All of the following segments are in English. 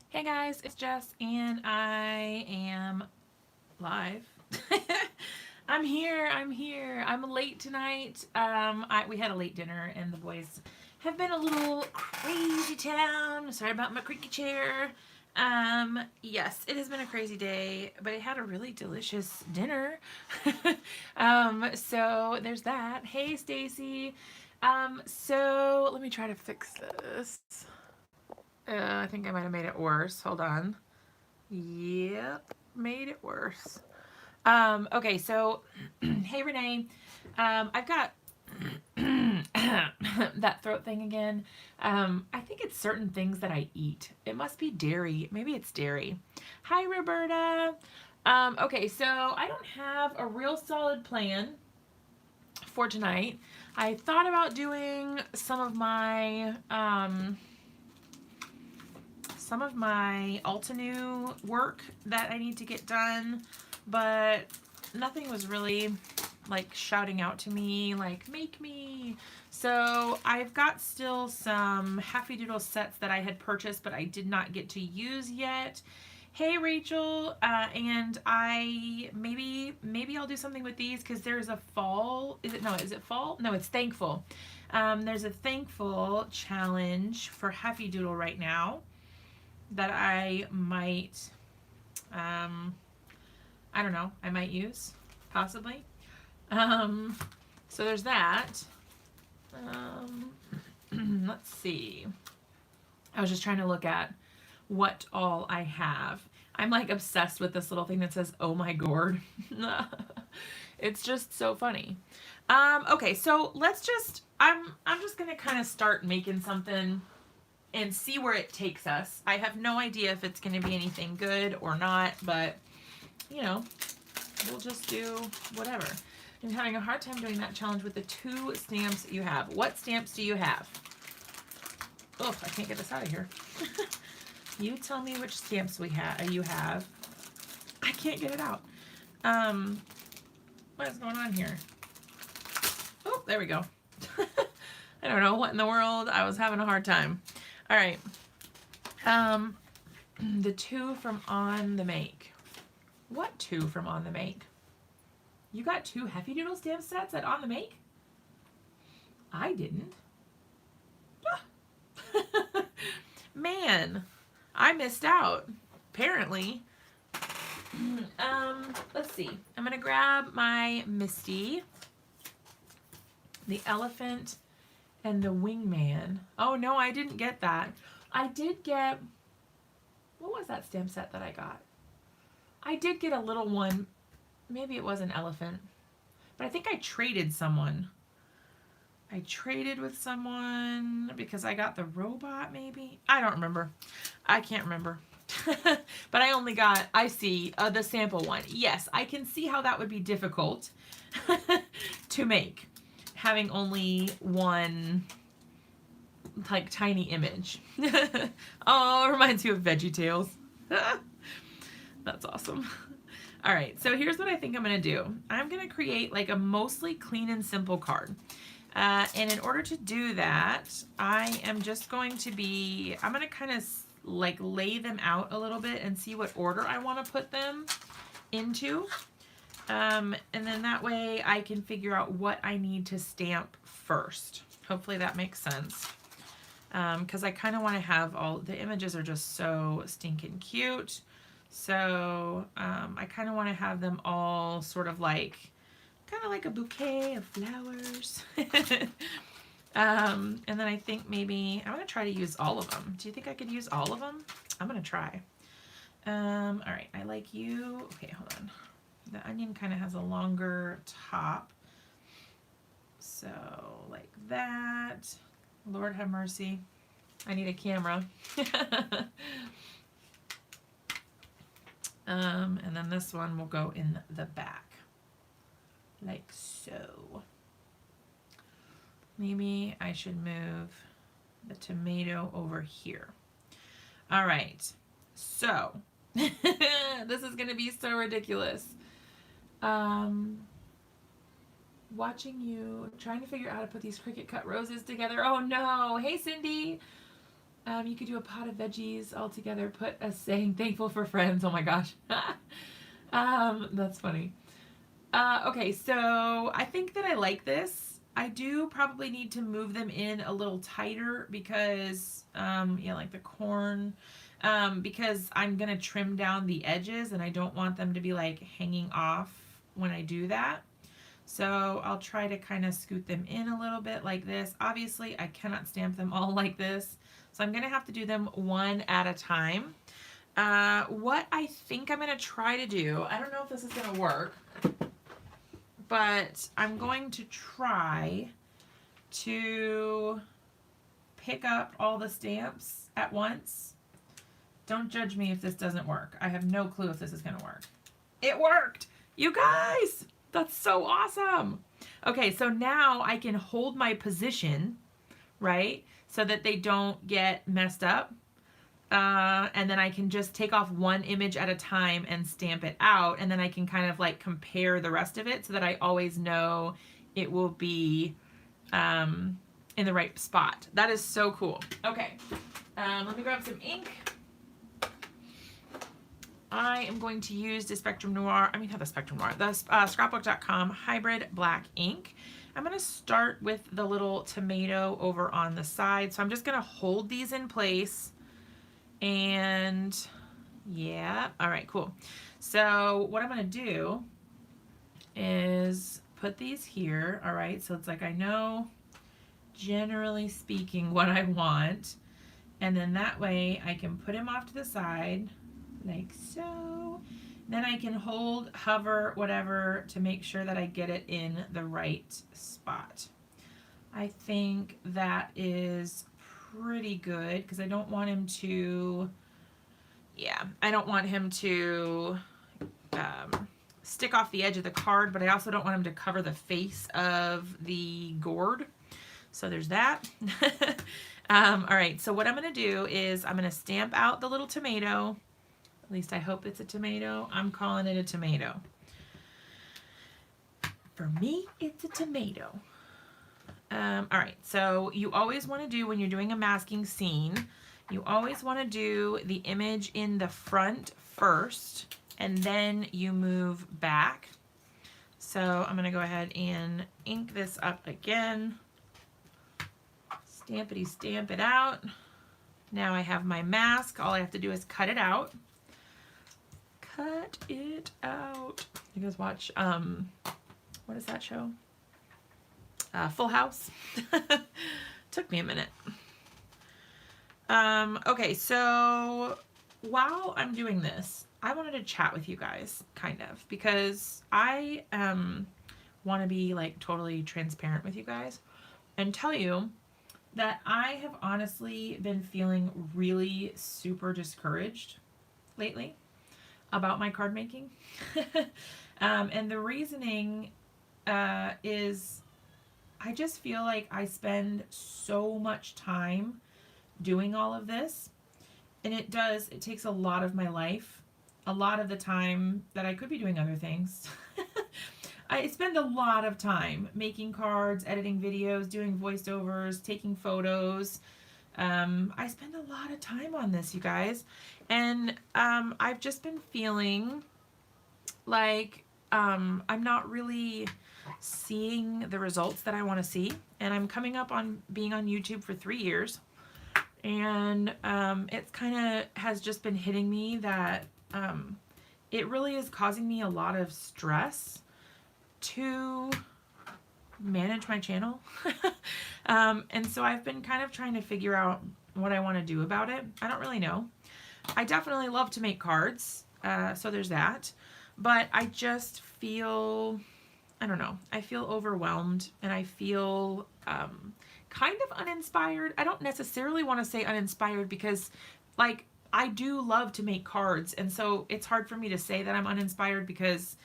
Hey guys, it's Jess and I am live. I'm here. I'm late tonight. We had a late dinner and the boys have been a little crazy town. Sorry about my creaky chair. Yes, it has been a crazy day, but I had a really delicious dinner. So there's that. Hey Stacy. So let me try to fix this. I think I might have made it worse. Hold on. Yep, made it worse. Okay, so hey Renee, I've got that throat thing again. I think it's certain things that I eat. It must be dairy. Maybe it's dairy. Hi Roberta. Okay, so I don't have a real solid plan for tonight. I thought about doing some of my Altenew work that I need to get done, but nothing was really like shouting out to me like make me. So I've got still some Happy Doodle sets that I had purchased but I did not get to use yet. Hey Rachel, and I maybe I'll do something with these because there's a fall. Is it fall? No, it's thankful. There's a thankful challenge for Happy Doodle right now that I might, um, I don't know, I might use, possibly. Um, so there's that. Um, let's see. I was just trying to look at what all I have. I'm like obsessed with this little thing that says, oh my gourd. It's just so funny. Okay, so I'm just gonna kind of start making something and see where it takes us. I have no idea if it's going to be anything good or not, but you know, we'll just do whatever. I'm having a hard time doing that challenge with the 2 stamps that you have. What stamps do you have? Oh, I can't get this out of here. You tell me which stamps you have. I can't get it out. What is going on here? Oh, there we go. I don't know what in the world. I was having a hard time. All right. The 2 from On the Make. What 2 from On the Make? You got 2 Happy Doodle stamp sets at On the Make? I didn't. Ah. Man, I missed out. Apparently. Let's see. I'm gonna grab my Misty, the elephant, and the wingman. Oh no, I didn't get that. I did get, what was that stamp set that I got? I did get a little one. Maybe it was an elephant. But I think I traded someone. I traded with someone because I got the robot maybe. I don't remember. I can't remember. But I see the sample one. Yes, I can see how that would be difficult to make. Having only one like tiny image. Oh, it reminds you of VeggieTales. That's awesome. All right, so here's what I think I'm gonna do. I'm gonna create like a mostly clean and simple card. And in order to do that, I am just going to I'm gonna kind of like lay them out a little bit and see what order I wanna put them into. And then that way I can figure out what I need to stamp first. Hopefully that makes sense. Because I kind of want to have all the images are just so stinking cute. So I kind of want to have them all sort of like a bouquet of flowers. And then I think maybe I'm going to try to use all of them. Do you think I could use all of them? I'm going to try. All right, I like you. Okay, hold on. The onion kind of has a longer top. So like that. Lord have mercy. I need a camera. And then this one will go in the back. Like so. Maybe I should move the tomato over here. All right. So, this is going to be so ridiculous. Watching you, trying to figure out how to put these Cricut cut roses together. Oh no. Hey Cindy. You could do a pot of veggies all together. Put a saying thankful for friends. Oh my gosh. That's funny. Okay, so I think that I like this. I do probably need to move them in a little tighter because, yeah, like the corn, because I'm going to trim down the edges and I don't want them to be like hanging off when I do that. So I'll try to kind of scoot them in a little bit like this. Obviously, I cannot stamp them all like this. So I'm going to have to do them one at a time. What I think I'm going to try to do, I don't know if this is going to work, but I'm going to try to pick up all the stamps at once. Don't judge me if this doesn't work. I have no clue if this is going to work. It worked! You guys! That's so awesome! Okay, so now I can hold my position, right? So that they don't get messed up. And then I can just take off one image at a time and stamp it out. And then I can kind of like compare the rest of it so that I always know it will be in the right spot. That is so cool. Okay, let me grab some ink. I am going to use the Spectrum Noir, the scrapbook.com hybrid black ink. I'm going to start with the little tomato over on the side. So I'm just going to hold these in place. And yeah, all right, cool. So what I'm going to do is put these here. All right, so it's like I know, generally speaking, what I want. And then that way I can put him off to the side like so. Then I can hold, hover, whatever to make sure that I get it in the right spot. I think that is pretty good because I don't want him to, I don't want him to stick off the edge of the card, but I also don't want him to cover the face of the gourd. So there's that. All right, so what I'm going to do is I'm going to stamp out the little tomato. At least I hope it's a tomato. I'm calling it a tomato. For me, it's a tomato. All right, so you always want to do, when you're doing a masking scene, you always want to do the image in the front first, and then you move back. So I'm going to go ahead and ink this up again. Stampity stamp it out. Now I have my mask. All I have to do is cut it out. Cut it out. You guys watch, what is that show? Full House. Took me a minute. Okay, so while I'm doing this, I wanted to chat with you guys, kind of, because I want to be like totally transparent with you guys and tell you that I have honestly been feeling really super discouraged lately about my card making. And the reasoning is I just feel like I spend so much time doing all of this, and it takes a lot of my life, a lot of the time that I could be doing other things. I spend a lot of time making cards, editing videos, doing voiceovers, taking photos. I spend a lot of time on this, you guys. And I've just been feeling like I'm not really seeing the results that I want to see. And I'm coming up on being on YouTube for 3 years. And it's kind of has just been hitting me that it really is causing me a lot of stress to manage my channel. And so I've been kind of trying to figure out what I want to do about it. I don't really know. I definitely love to make cards, so there's that. But I just feel, I don't know, I feel overwhelmed, and I feel kind of uninspired. I don't necessarily want to say uninspired because, like, I do love to make cards, and so it's hard for me to say that I'm uninspired because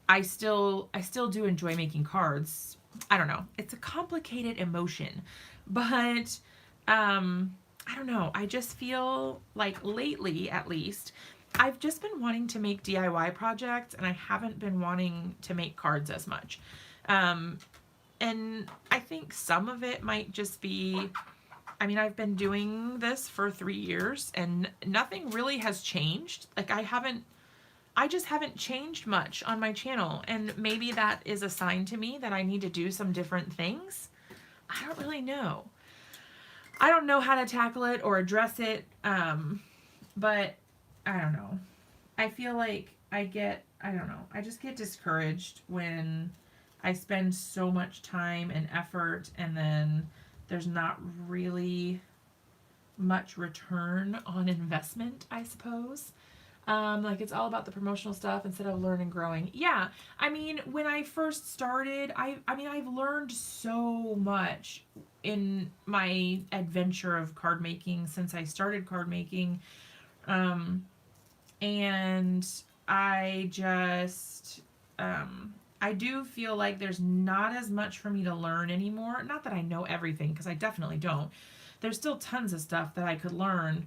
I still do enjoy making cards. I don't know. It's a complicated emotion, but I don't know. I just feel like lately, at least, I've just been wanting to make DIY projects, and I haven't been wanting to make cards as much. And I think some of it might just be I mean, I've been doing this for 3 years and nothing really has changed. Like I just haven't changed much on my channel, and maybe that is a sign to me that I need to do some different things. I don't really know. I don't know how to tackle it or address it, but I don't know. I feel like I don't know, I just get discouraged when I spend so much time and effort and then there's not really much return on investment, I suppose. Like it's all about the promotional stuff instead of learning, growing. Yeah, I mean, when I first started, I mean, I've learned so much in my adventure of card making since I started card making. And I just, I do feel like there's not as much for me to learn anymore. Not that I know everything, because I definitely don't. There's still tons of stuff that I could learn.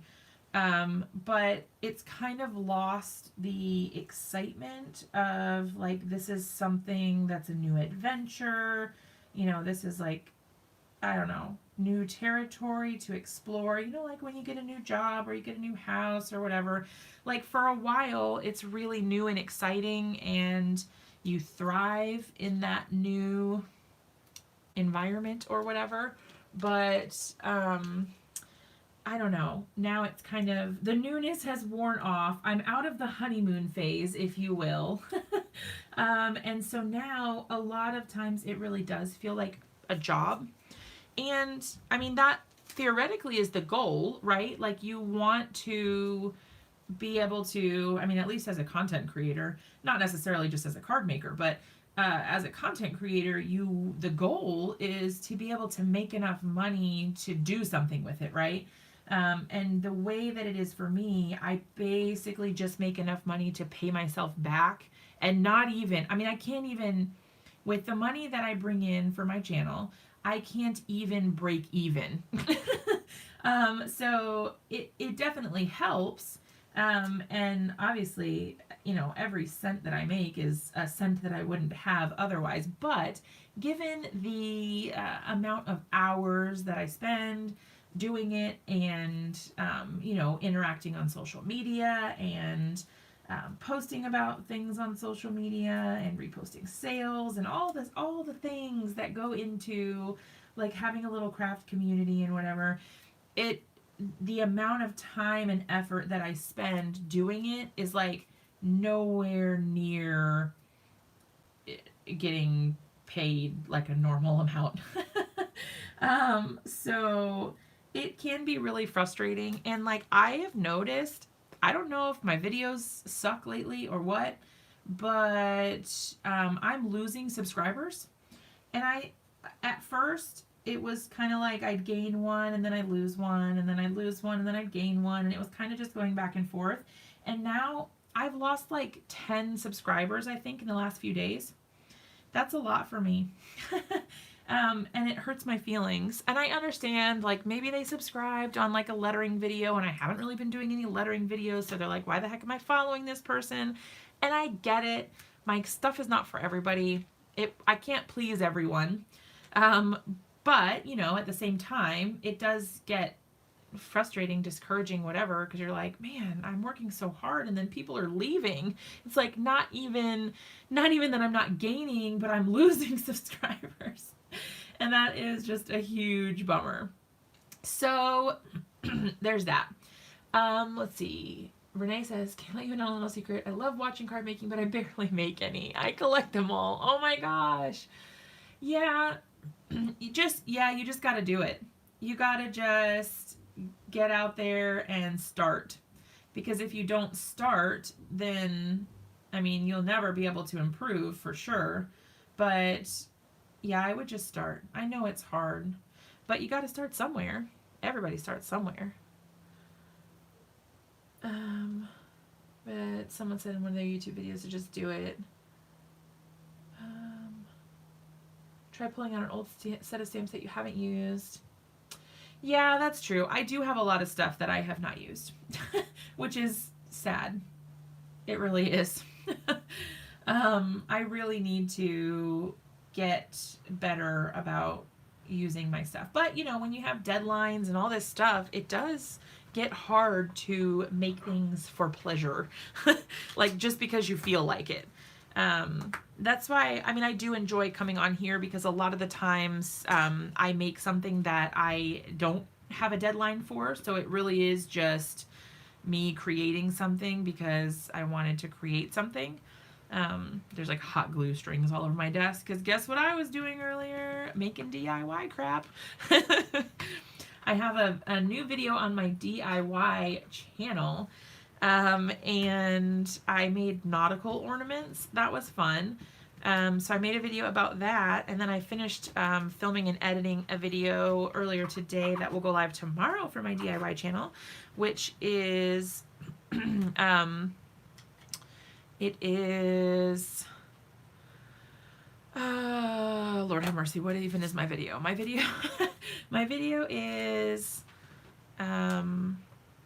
But it's kind of lost the excitement of like, this is something that's a new adventure. You know, this is like, I don't know, new territory to explore. You know, like when you get a new job or you get a new house or whatever. Like for a while, it's really new and exciting, and you thrive in that new environment or whatever. But I don't know. Now it's kind of, the newness has worn off. I'm out of the honeymoon phase, if you will. And so now a lot of times it really does feel like a job. And I mean, that theoretically is the goal, right? Like you want to be able to, I mean, at least as a content creator, not necessarily just as a card maker, but as a content creator, the goal is to be able to make enough money to do something with it, right? And the way that it is for me, I basically just make enough money to pay myself back, and not even, I mean, I can't even, with the money that I bring in for my channel, I can't even break even. So it definitely helps. And obviously, you know, every cent that I make is a cent that I wouldn't have otherwise. But given the amount of hours that I spend doing it, and, you know, interacting on social media, and posting about things on social media, and reposting sales, and all the things that go into like having a little craft community and whatever, the amount of time and effort that I spend doing it is like nowhere near getting paid like a normal amount. So it can be really frustrating. And like I have noticed, I don't know if my videos suck lately or what, but I'm losing subscribers. And at first, it was kind of like I'd gain one and then I'd lose one and then I'd lose one and then I'd gain one, and it was kind of just going back and forth. And now I've lost like 10 subscribers, I think, in the last few days. That's a lot for me. And it hurts my feelings. And I understand, like, maybe they subscribed on like a lettering video, and I haven't really been doing any lettering videos, so they're like, why the heck am I following this person? And I get it. My stuff is not for everybody. I can't please everyone. But, you know, at the same time, it does get frustrating, discouraging, whatever, because you're like, man, I'm working so hard and then people are leaving. It's like not even that I'm not gaining, but I'm losing subscribers. And that is just a huge bummer. So there's that. Let's see. Renee says, can't let you know a little secret. I love watching card making, but I barely make any. I collect them all. Oh my gosh. Yeah. You just got to do it. You got to just get out there and start. Because if you don't start, then, I mean, you'll never be able to improve for sure. But yeah, I would just start. I know it's hard, but you got to start somewhere. Everybody starts somewhere. But someone said in one of their YouTube videos to just do it. Try pulling out an old set of stamps that you haven't used. Yeah, that's true. I do have a lot of stuff that I have not used, which is sad. It really is. I really need to get better about, using my stuff. But, you know, when you have deadlines and all this stuff, it does get hard to make things for pleasure, like just because you feel like it. That's why, I mean, I do enjoy coming on here because a lot of the times I make something that I don't have a deadline for. So it really is just me creating something because I wanted to create something. There's like hot glue strings all over my desk because guess what I was doing earlier? Making DIY crap. I have a new video on my DIY channel, and I made nautical ornaments. That was fun. So I made a video about that, and then I finished filming and editing a video earlier today that will go live tomorrow for my DIY channel, which is it is Lord have mercy, what even is my video? My video my video is oh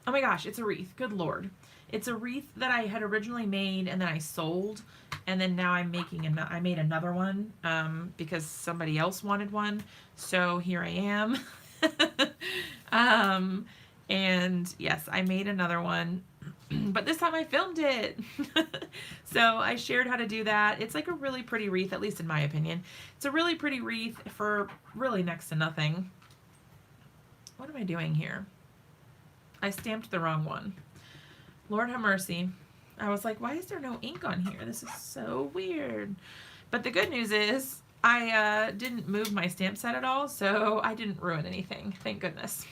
my gosh, it's a wreath. Good Lord. It's a wreath that I had originally made and then I sold, and then now I'm making I made another one because somebody else wanted one. So here I am. And yes, I made another one, but this time I filmed it. So I shared how to do that. It's like a really pretty wreath, at least in my opinion. It's a really pretty wreath for really next to nothing. What am I doing here? I stamped the wrong one. Lord have mercy. I was like, why is there no ink on here? This is so weird. But the good news is I didn't move my stamp set at all, so I didn't ruin anything. Thank goodness.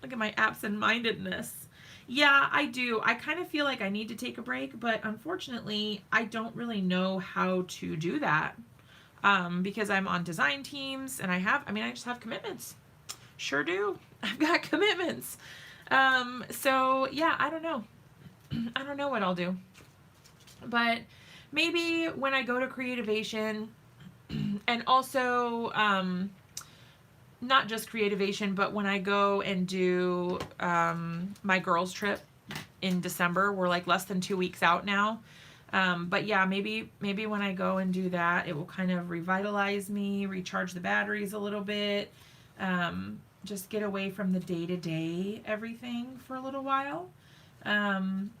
Look at my absent-mindedness. Yeah, I do. I kind of feel like I need to take a break, but unfortunately, I don't really know how to do that because I'm on design teams and I just have commitments. Sure do. I've got commitments. So yeah, I don't know. I don't know what I'll do. But maybe when I go to Creativation, and also not just Creativation, but when I go and do my girls trip in December, we're like less than 2 weeks out now. But yeah, maybe when I go and do that, it will kind of revitalize me, recharge the batteries a little bit, just get away from the day-to-day everything for a little while.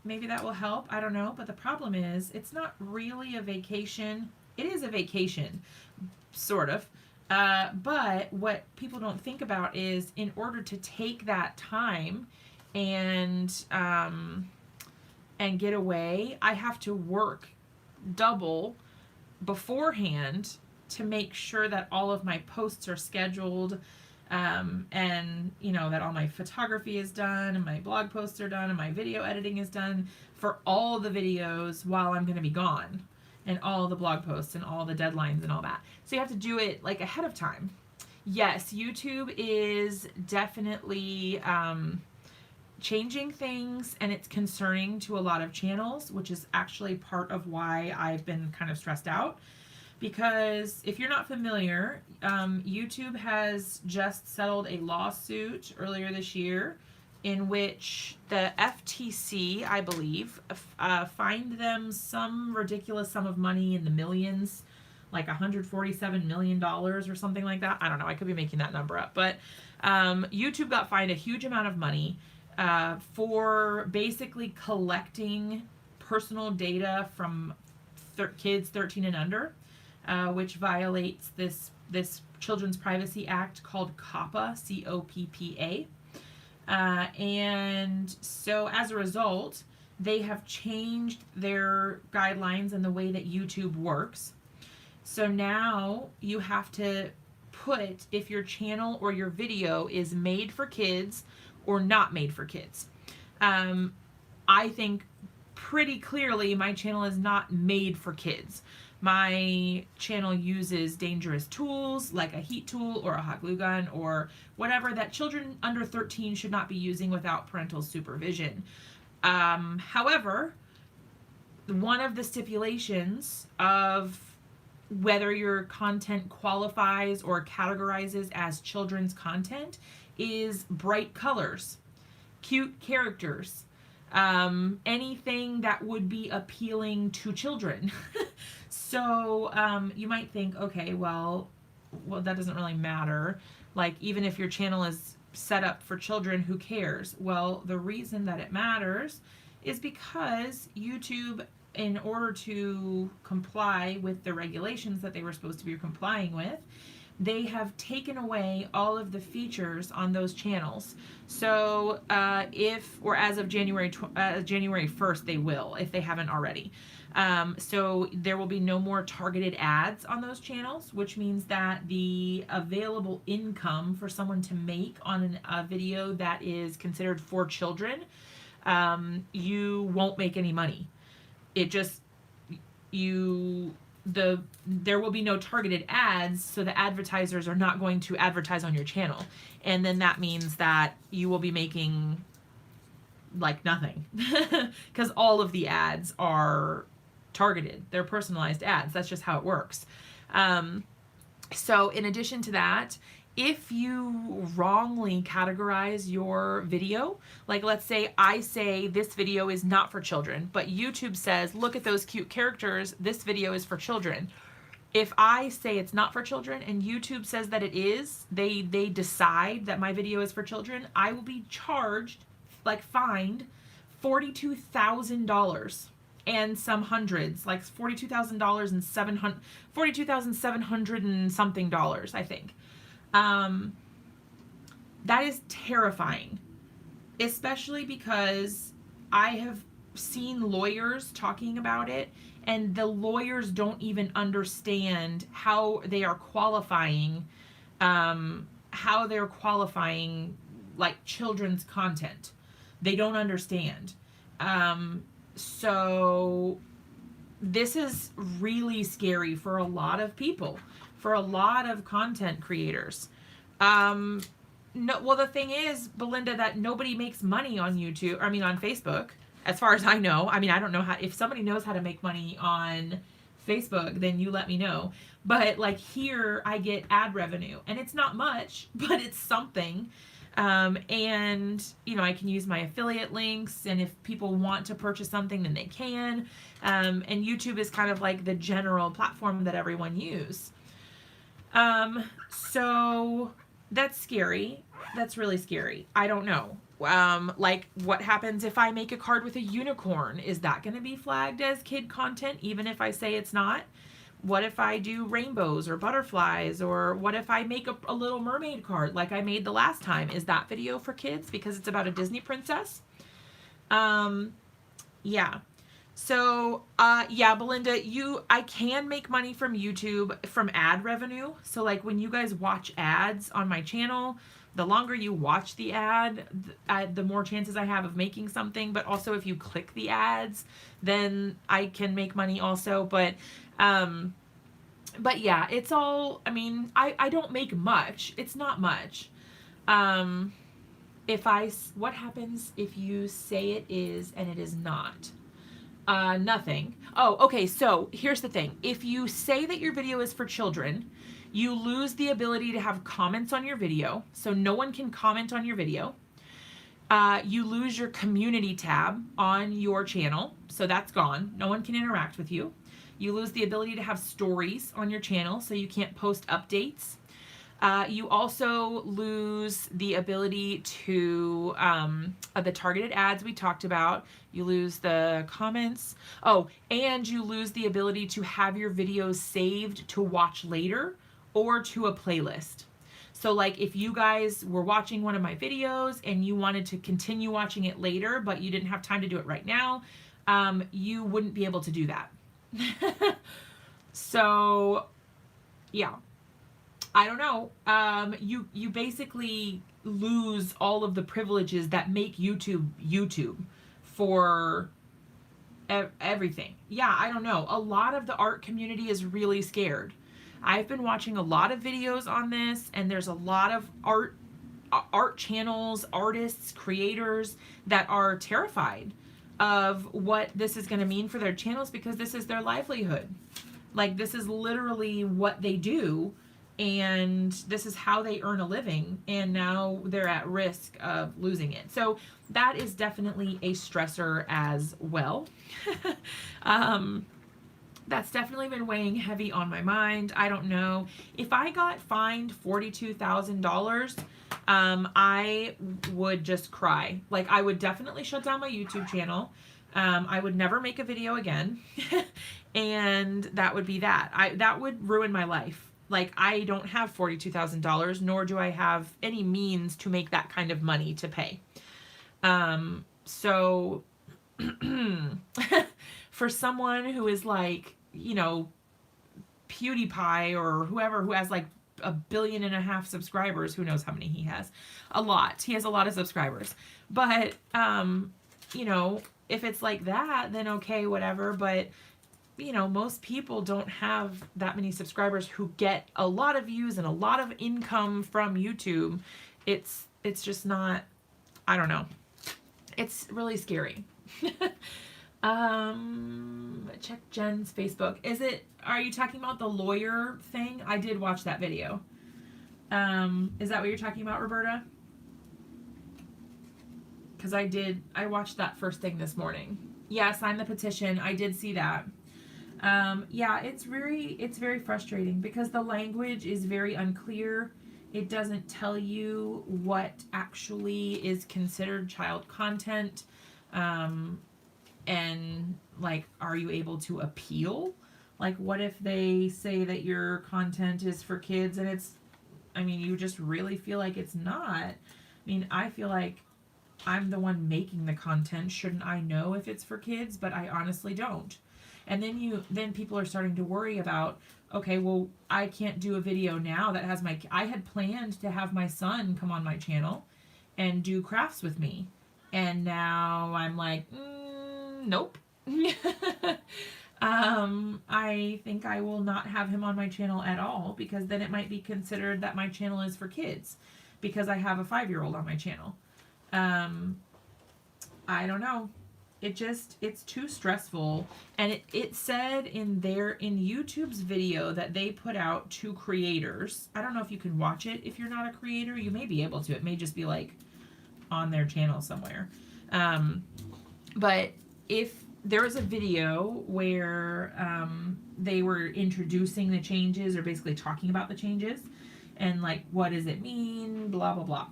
Maybe that will help. I don't know. But the problem is it's not really a vacation. It is a vacation, sort of. But what people don't think about is in order to take that time and get away, I have to work double beforehand to make sure that all of my posts are scheduled, and you know that all my photography is done and my blog posts are done and my video editing is done for all the videos while I'm going to be gone, and all the blog posts and all the deadlines and all that. So you have to do it like ahead of time. Yes, YouTube is definitely changing things, and it's concerning to a lot of channels, which is actually part of why I've been kind of stressed out. Because if you're not familiar, YouTube has just settled a lawsuit earlier this year in which the FTC, I believe, fined them some ridiculous sum of money in the millions, like $147 million or something like that. I don't know. I could be making that number up. But YouTube got fined a huge amount of money for basically collecting personal data from kids 13 and under. Which violates this Children's Privacy Act called COPPA, C-O-P-P-A. And so as a result, they have changed their guidelines and the way that YouTube works. So now you have to put if your channel or your video is made for kids or not made for kids. I think pretty clearly my channel is not made for kids. My channel uses dangerous tools like a heat tool or a hot glue gun or whatever that children under 13 should not be using without parental supervision. However, one of the stipulations of whether your content qualifies or categorizes as children's content is bright colors, cute characters, anything that would be appealing to children. So you might think, okay, well, well, that doesn't really matter. Like, even if your channel is set up for children, who cares? Well, the reason that it matters is because YouTube, in order to comply with the regulations that they were supposed to be complying with, they have taken away all of the features on those channels. So as of January 1st, they will, if they haven't already. So there will be no more targeted ads on those channels, which means that the available income for someone to make on a video that is considered for children, you won't make any money. It just, there will be no targeted ads, so the advertisers are not going to advertise on your channel. And then that means that you will be making like nothing because all of the ads are targeted. They're personalized ads. That's just how it works. So in addition to that, if you wrongly categorize your video, like let's say I say this video is not for children, but YouTube says, look at those cute characters, this video is for children. If I say it's not for children and YouTube says that it is, they decide that my video is for children, I will be charged, like fined, $42,000 and some hundreds, like $42,000 and $42,700 and something dollars, I think. That is terrifying, especially because I have seen lawyers talking about it, and the lawyers don't even understand how they are qualifying, like children's content. They don't understand. So this is really scary for a lot of people, for a lot of content creators. No, well, the thing is, Belinda, that nobody makes money on YouTube, on Facebook, as far as I know. I don't know how, if somebody knows how to make money on Facebook, then you let me know. But like here, I get ad revenue, and it's not much, but it's something. And I can use my affiliate links, and if people want to purchase something, then they can. And YouTube is kind of like the general platform that everyone uses. So that's scary. That's really scary. I don't know. Like what happens if I make a card with a unicorn? Is that going to be flagged as kid content, even if I say it's not? What if I do rainbows or butterflies? Or what if I make a Little Mermaid card like I made the last time? Is that video for kids because it's about a Disney princess? Yeah. So, yeah, Belinda, I can make money from YouTube from ad revenue. So like when you guys watch ads on my channel, the longer you watch the ad, the more chances I have of making something. But also if you click the ads, then I can make money also. But yeah, it's all, I don't make much. It's not much. What happens if you say it is and it is not? Nothing. Oh, okay. So here's the thing. If you say that your video is for children, you lose the ability to have comments on your video. So no one can comment on your video. You lose your community tab on your channel. So that's gone. No one can interact with you. You lose the ability to have stories on your channel. So you can't post updates. You also lose the ability to, the targeted ads we talked about. You lose the comments. Oh, and you lose the ability to have your videos saved to watch later or to a playlist. So like if you guys were watching one of my videos and you wanted to continue watching it later, but you didn't have time to do it right now, you wouldn't be able to do that. So, yeah. I don't know. You basically lose all of the privileges that make YouTube for everything. Yeah, I don't know. A lot of the art community is really scared. I've been watching a lot of videos on this, and there's a lot of art channels, artists, creators that are terrified of what this is going to mean for their channels because this is their livelihood. Like, this is literally what they do, and this is how they earn a living, and now they're at risk of losing it. So that is definitely a stressor as well. that's definitely been weighing heavy on my mind. I don't know. If I got fined $42,000, I would just cry. Like, I would definitely shut down my YouTube channel. I would never make a video again. And that would be that. That would ruin my life. Like, I don't have $42,000, nor do I have any means to make that kind of money to pay. So for someone who is like, you know, PewDiePie or whoever who has like 1.5 billion subscribers, who knows how many he has? A lot. He has a lot of subscribers. But, you know, if it's like that, then okay, whatever. But, you know, most people don't have that many subscribers who get a lot of views and a lot of income from YouTube. It's just not, I don't know. It's really scary. Check Jen's Facebook. Are you talking about the lawyer thing? I did watch that video. Is that what you're talking about, Roberta? Because I watched that first thing this morning. Yeah, sign the petition. I did see that. Yeah, it's very frustrating because the language is very unclear. It doesn't tell you what actually is considered child content. And like, are you able to appeal? Like, what if they say that your content is for kids and you just really feel like it's not? I mean, I feel like I'm the one making the content. Shouldn't I know if it's for kids? But I honestly don't. And then people are starting to worry about, okay, well, I can't do a video now that has I had planned to have my son come on my channel and do crafts with me. And now I'm like, nope. I think I will not have him on my channel at all, because then it might be considered that my channel is for kids because I have a 5-year-old on my channel. I don't know. It's too stressful. And it said in YouTube's video that they put out to creators. I don't know if you can watch it if you're not a creator. You may be able to. It may just be like on their channel somewhere. But if there was a video where they were introducing the changes, or basically talking about the changes and like, what does it mean, blah, blah, blah.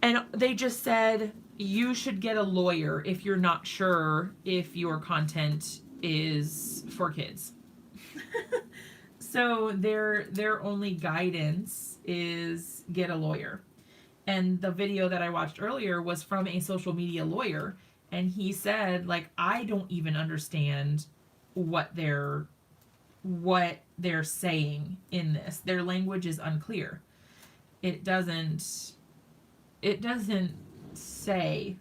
And they just said, you should get a lawyer if you're not sure if your content is for kids. So their only guidance is get a lawyer. And the video that I watched earlier was from a social media lawyer. And he said, like, I don't even understand what they're saying in this. Their language is unclear. It doesn't say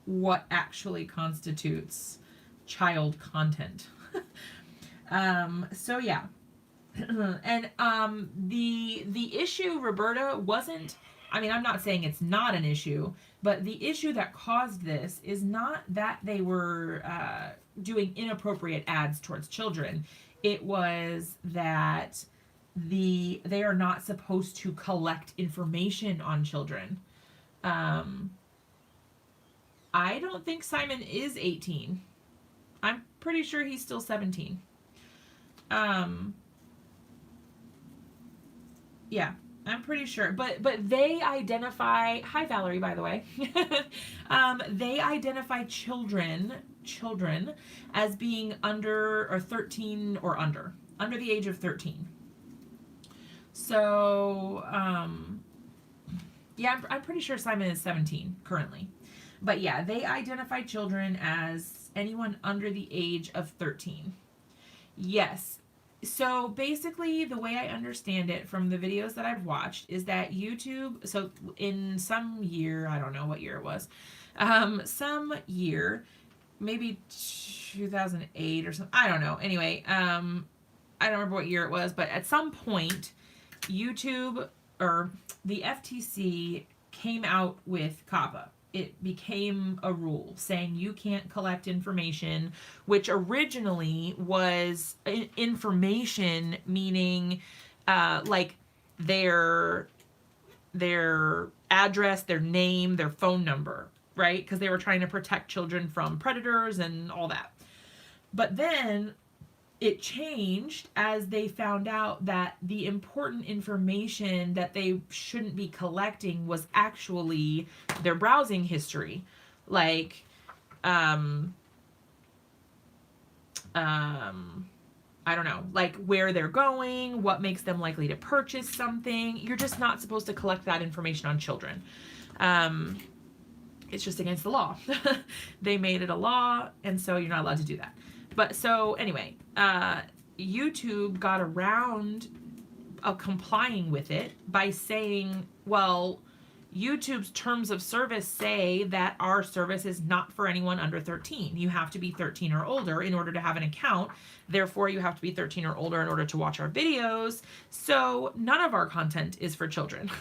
what actually constitutes child content. So yeah. And the issue, Roberta, wasn't, I mean, I'm not saying it's not an issue, but the issue that caused this is not that they were doing inappropriate ads towards children. It was that they are not supposed to collect information on children. I don't think Simon is 18. I'm pretty sure he's still 17. Yeah, I'm pretty sure. But they identify, hi Valerie, by the way. They identify children as being under or 13 or under the age of 13. So, yeah, I'm pretty sure Simon is 17 currently. But yeah, they identify children as anyone under the age of 13. Yes. So basically, the way I understand it from the videos that I've watched is that YouTube, so in some year, I don't know what year it was, some year, maybe 2008 or something, I don't know. Anyway, I don't remember what year it was, but at some point, YouTube or the FTC came out with COPPA. It became a rule saying you can't collect information, which originally was information meaning like their address, their name, their phone number, right? Because they were trying to protect children from predators and all that. But then it changed as they found out that the important information that they shouldn't be collecting was actually their browsing history. Like, I don't know, like where they're going, what makes them likely to purchase something. You're just not supposed to collect that information on children. It's just against the law. They made it a law, and so you're not allowed to do that. But so anyway, YouTube got around complying with it by saying, well, YouTube's terms of service say that our service is not for anyone under 13. You have to be 13 or older in order to have an account. Therefore, you have to be 13 or older in order to watch our videos. So none of our content is for children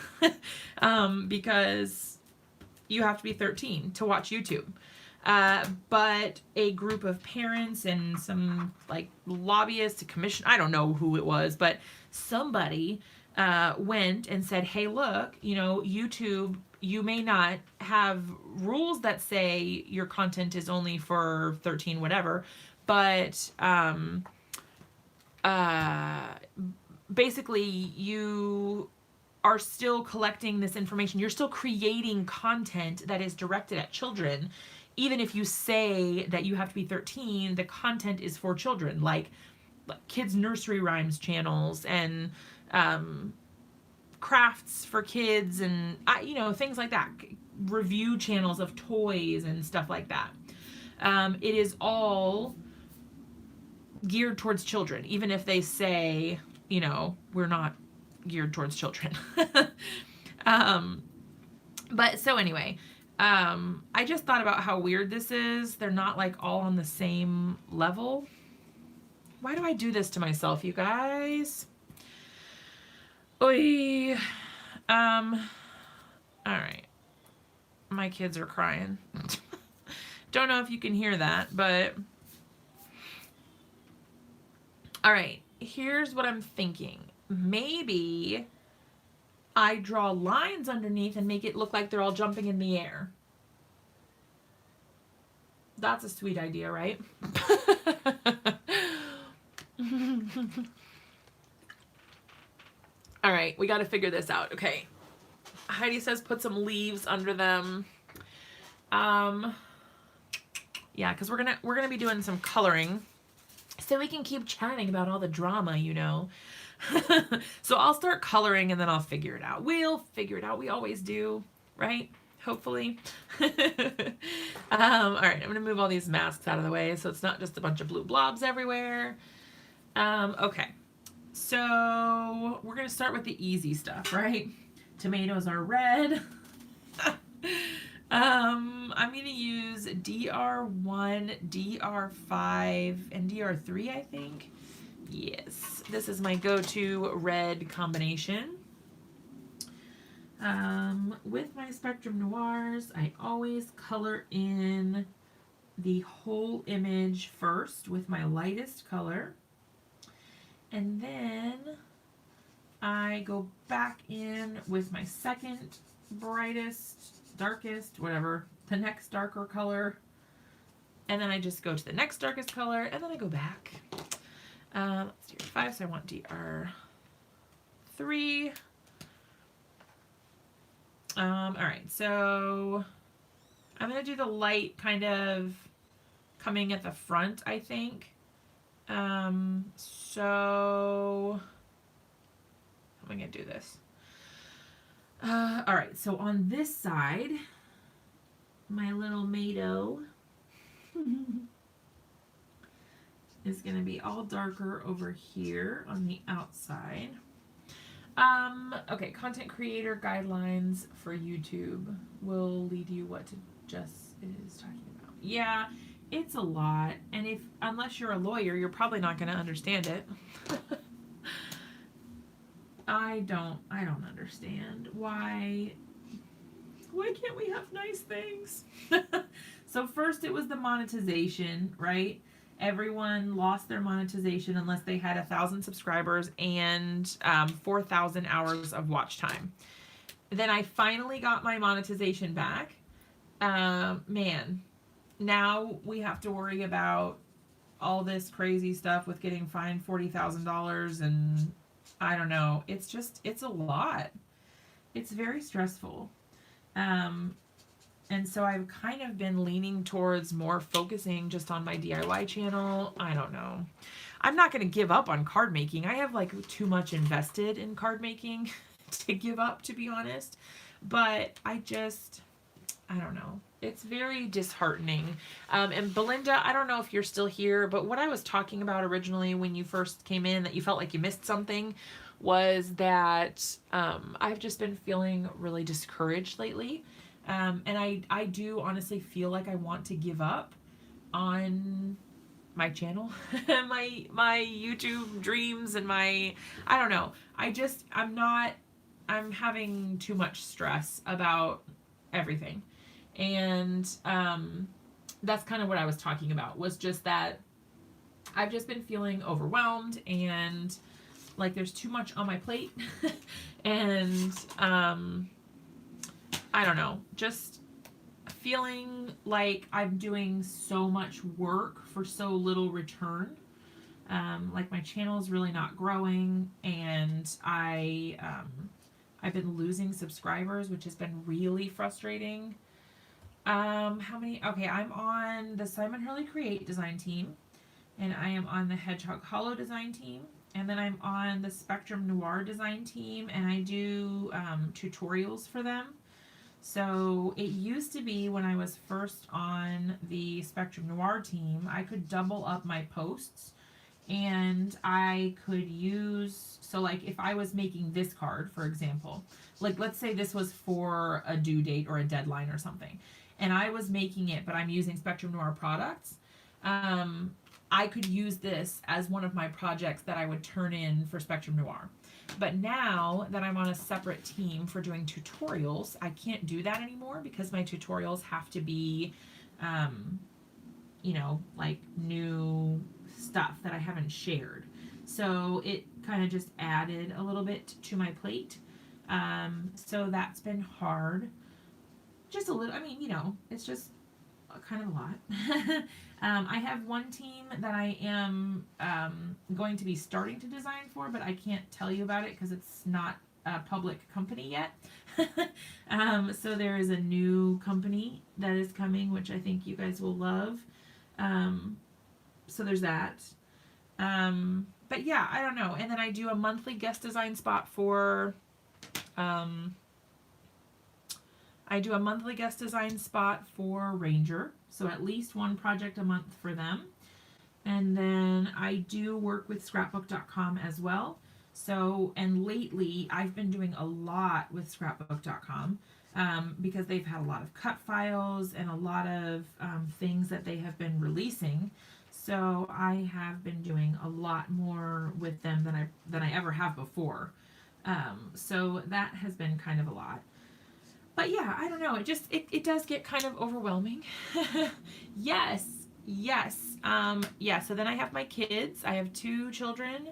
because you have to be 13 to watch YouTube. But a group of parents and some like lobbyists, commission, I don't know who it was, but somebody went and said, hey, look, you know, YouTube, you may not have rules that say your content is only for 13, whatever, but basically you are still collecting this information. You're still creating content that is directed at children. Even if you say that you have to be 13, the content is for children, like kids' nursery rhymes channels and crafts for kids and, you know, things like that. Review channels of toys and stuff like that. It is all geared towards children, even if they say, you know, we're not geared towards children. But so anyway, I just thought about how weird this is. They're not like all on the same level. Why do I do this to myself, you guys? Oy. All right. My kids are crying. Don't know if you can hear that, but all right. Here's what I'm thinking. Maybe I draw lines underneath and make it look like they're all jumping in the air. That's a sweet idea, right? All right, we got to figure this out. Okay. Heidi says put some leaves under them. Yeah, because we're gonna be doing some coloring, so we can keep chatting about all the drama, you know. So I'll start coloring and then I'll figure it out. We'll figure it out. We always do, right? Hopefully. All right, I'm gonna move all these masks out of the way so it's not just a bunch of blue blobs everywhere. Okay, so we're gonna start with the easy stuff, right? Tomatoes are red. I'm gonna use DR1, DR5, and DR3, I think. Yes, this is my go-to red combination. With my Spectrum Noirs, I always color in the whole image first with my lightest color. And then I go back in with my second brightest, darkest, whatever, the next darker color. And then I just go to the next darkest color, and then I go back. Let's do DR5, so I want DR3. All right, so I'm going to do the light kind of coming at the front, I think. So how am I going to do this? All right, so on this side, my little Mado is going to be all darker over here on the outside. Okay, content creator guidelines for YouTube will lead you what Jess is talking about. Yeah, it's a lot, and unless you're a lawyer, you're probably not going to understand it. I don't understand why can't we have nice things? So first it was the monetization, right? Everyone lost their monetization unless they had 1,000 subscribers and 4,000 hours of watch time. Then I finally got my monetization back. Man, now we have to worry about all this crazy stuff with getting fined $40,000 and I don't know. It's a lot. It's very stressful. Um, and so I've kind of been leaning towards more focusing just on my DIY channel. I don't know. I'm not going to give up on card making. I have like too much invested in card making to give up, to be honest. But I don't know. It's very disheartening. And Belinda, I don't know if you're still here, but what I was talking about originally when you first came in, that you felt like you missed something, was that I've just been feeling really discouraged lately. And I do honestly feel like I want to give up on my channel, my YouTube dreams and I don't know. I'm having too much stress about everything. And that's kind of what I was talking about, was just that I've just been feeling overwhelmed and like there's too much on my plate. And I don't know, just feeling like I'm doing so much work for so little return. Like my channel is really not growing, and I've been losing subscribers, which has been really frustrating. How many? Okay, I'm on the Simon Hurley Create design team, and I am on the Hedgehog Hollow design team, and then I'm on the Spectrum Noir design team, and I do tutorials for them. So it used to be when I was first on the Spectrum Noir team, I could double up my posts, and I could use, so like if I was making this card, for example, like let's say this was for a due date or a deadline or something, and I was making it, but I'm using Spectrum Noir products, I could use this as one of my projects that I would turn in for Spectrum Noir. But now that I'm on a separate team for doing tutorials, I can't do that anymore because my tutorials have to be, like new stuff that I haven't shared. So it kind of just added a little bit to my plate. So that's been hard. Just a little, it's just kind of a lot. I have one team that I am going to be starting to design for, but I can't tell you about it because it's not a public company yet. So there is a new company that is coming, which I think you guys will love. So there's that. But yeah, I don't know. And then I do a monthly guest design spot for Ranger, so at least one project a month for them. And then I do work with scrapbook.com as well. So, and lately I've been doing a lot with scrapbook.com because they've had a lot of cut files and a lot of things that they have been releasing. So I have been doing a lot more with them than I ever have before. So that has been kind of a lot. But yeah, I don't know. It does get kind of overwhelming. Yes. So then I have my kids. I have 2 children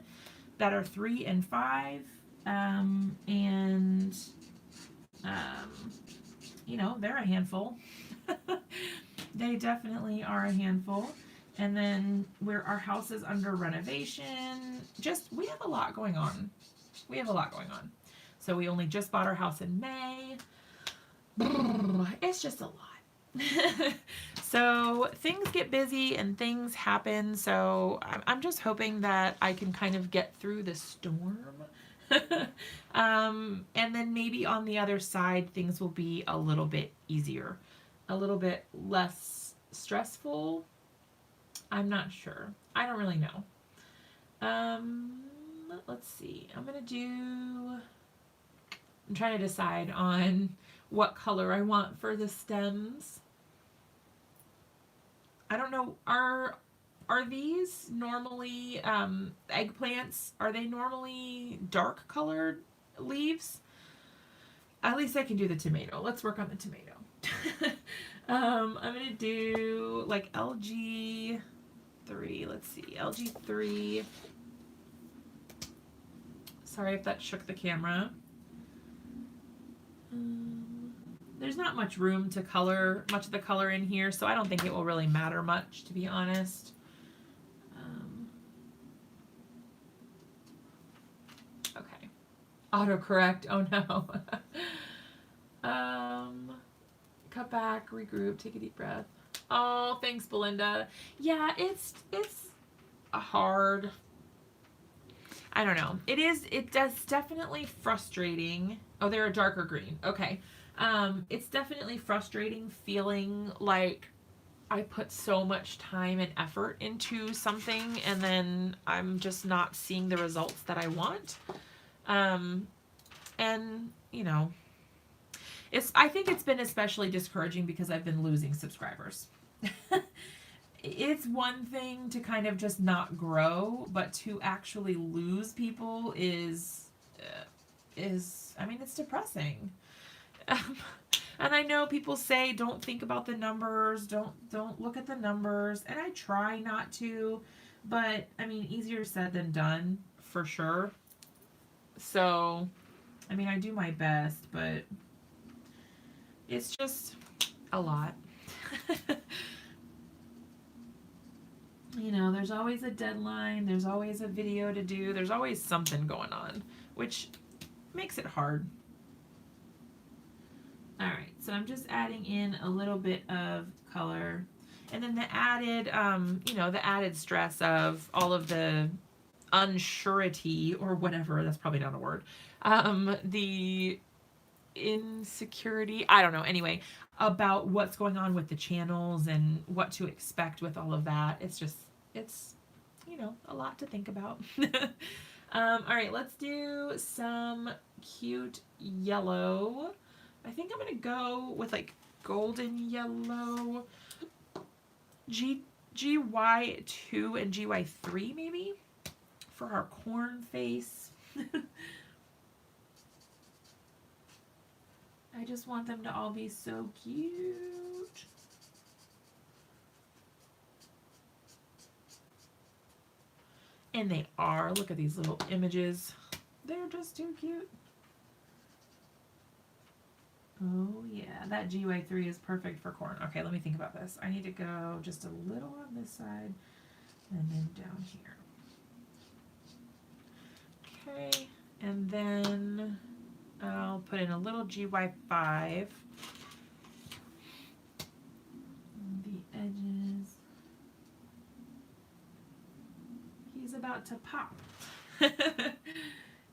that are 3 and 5. They're a handful. They definitely are a handful. And then our house is under renovation. We have a lot going on. So we only just bought our house in May. It's just a lot. So things get busy and things happen. So I'm just hoping that I can kind of get through the storm. And then maybe on the other side, things will be a little bit easier, a little bit less stressful. I'm not sure. I don't really know. Let's see. I'm trying to decide on what color I want for the stems. I don't know. Are these normally eggplants? Are they normally dark colored leaves? At least I can do the tomato. Let's work on the tomato. I'm gonna do like LG3. Let's see, LG3. Sorry if that shook the camera. There's not much room to color much of the color in here, so I don't think it will really matter much, to be honest. Autocorrect. Oh no. Cut back, regroup, take a deep breath. Oh, thanks, Belinda. Yeah, it's hard. I don't know. It's definitely frustrating. Oh, they're a darker green. Okay. It's definitely frustrating feeling like I put so much time and effort into something and then I'm just not seeing the results that I want. And, you know, I think it's been especially discouraging because I've been losing subscribers. It's one thing to kind of just not grow, but to actually lose people is I mean, it's depressing. And I know people say don't think about the numbers, don't look at the numbers, and I try not to, but I mean, easier said than done for sure. So, I mean, I do my best, but it's just a lot. You know, there's always a deadline, there's always a video to do, there's always something going on, which makes it hard. All right, so I'm just adding in a little bit of color, and then the added, you know, the added stress of all of the unsurety or whatever. That's probably not a word. The insecurity. I don't know. Anyway, about what's going on with the channels and what to expect with all of that. It's you know, a lot to think about. All right, let's do some cute yellow. I think I'm gonna go with like golden yellow, GY2 and GY3 maybe for our corn face. I just want them to all be so cute. And they are. Look at these little images. They're just too cute. Oh yeah, that GY3 is perfect for corn. Okay, let me think about this. I need to go just a little on this side and then down here. Okay, and then I'll put in a little GY5 on the edges. He's about to pop.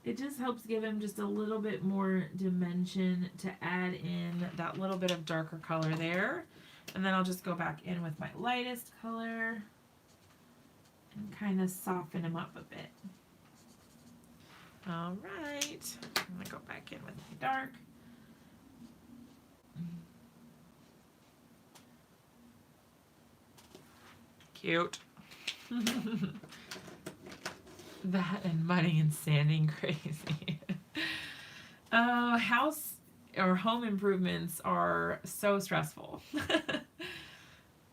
It just helps give him just a little bit more dimension to add in that little bit of darker color there. And then I'll just go back in with my lightest color and kind of soften him up a bit. All right, I'm gonna go back in with my dark. Cute. That and money and sanding crazy. House or home improvements are so stressful.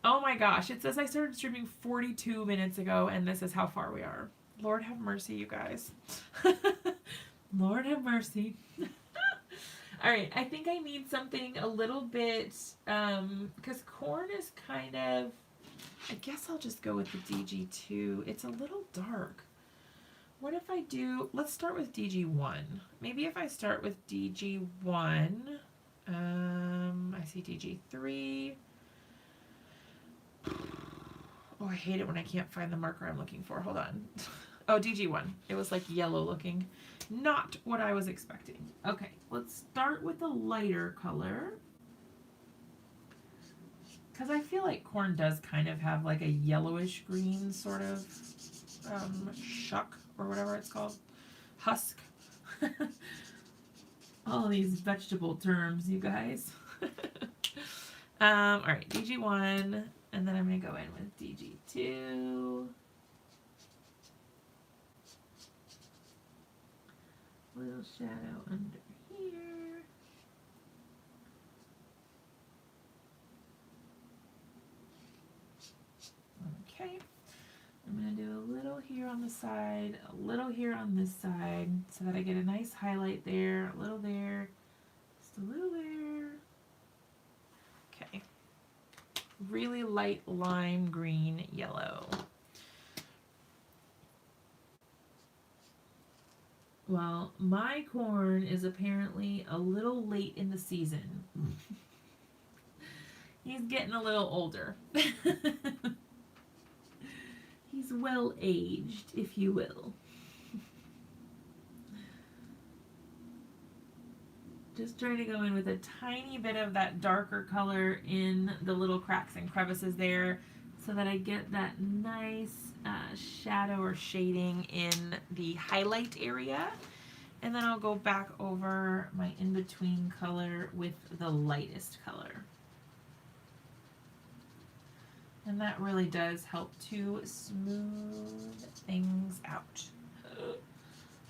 Oh my gosh, it says I started streaming 42 minutes ago and this is how far we are. Lord have mercy, you guys. Lord have mercy. All right, I think I need something a little bit, because corn is kind of, I guess I'll just go with the DG2. It's a little dark. What if I do, let's start with DG1. Maybe if I start with DG1, I see DG3. Oh, I hate it when I can't find the marker I'm looking for. Hold on. Oh, DG1. It was like yellow looking. Not what I was expecting. Okay, let's start with the lighter color. Because I feel like corn does kind of have like a yellowish green sort of shuck or whatever it's called. Husk. All these vegetable terms, you guys. All right, DG1, and then I'm going to go in with DG2. Little shadow under here. Okay. I'm going to do a little here on the side, a little here on this side, so that I get a nice highlight there, a little there, just a little there. Okay. Really light lime green yellow. Well, my corn is apparently a little late in the season. He's getting a little older. He's well aged, if you will. Just trying to go in with a tiny bit of that darker color in the little cracks and crevices there so that I get that nice shadow or shading in the highlight area. And then I'll go back over my in-between color with the lightest color. And that really does help to smooth things out.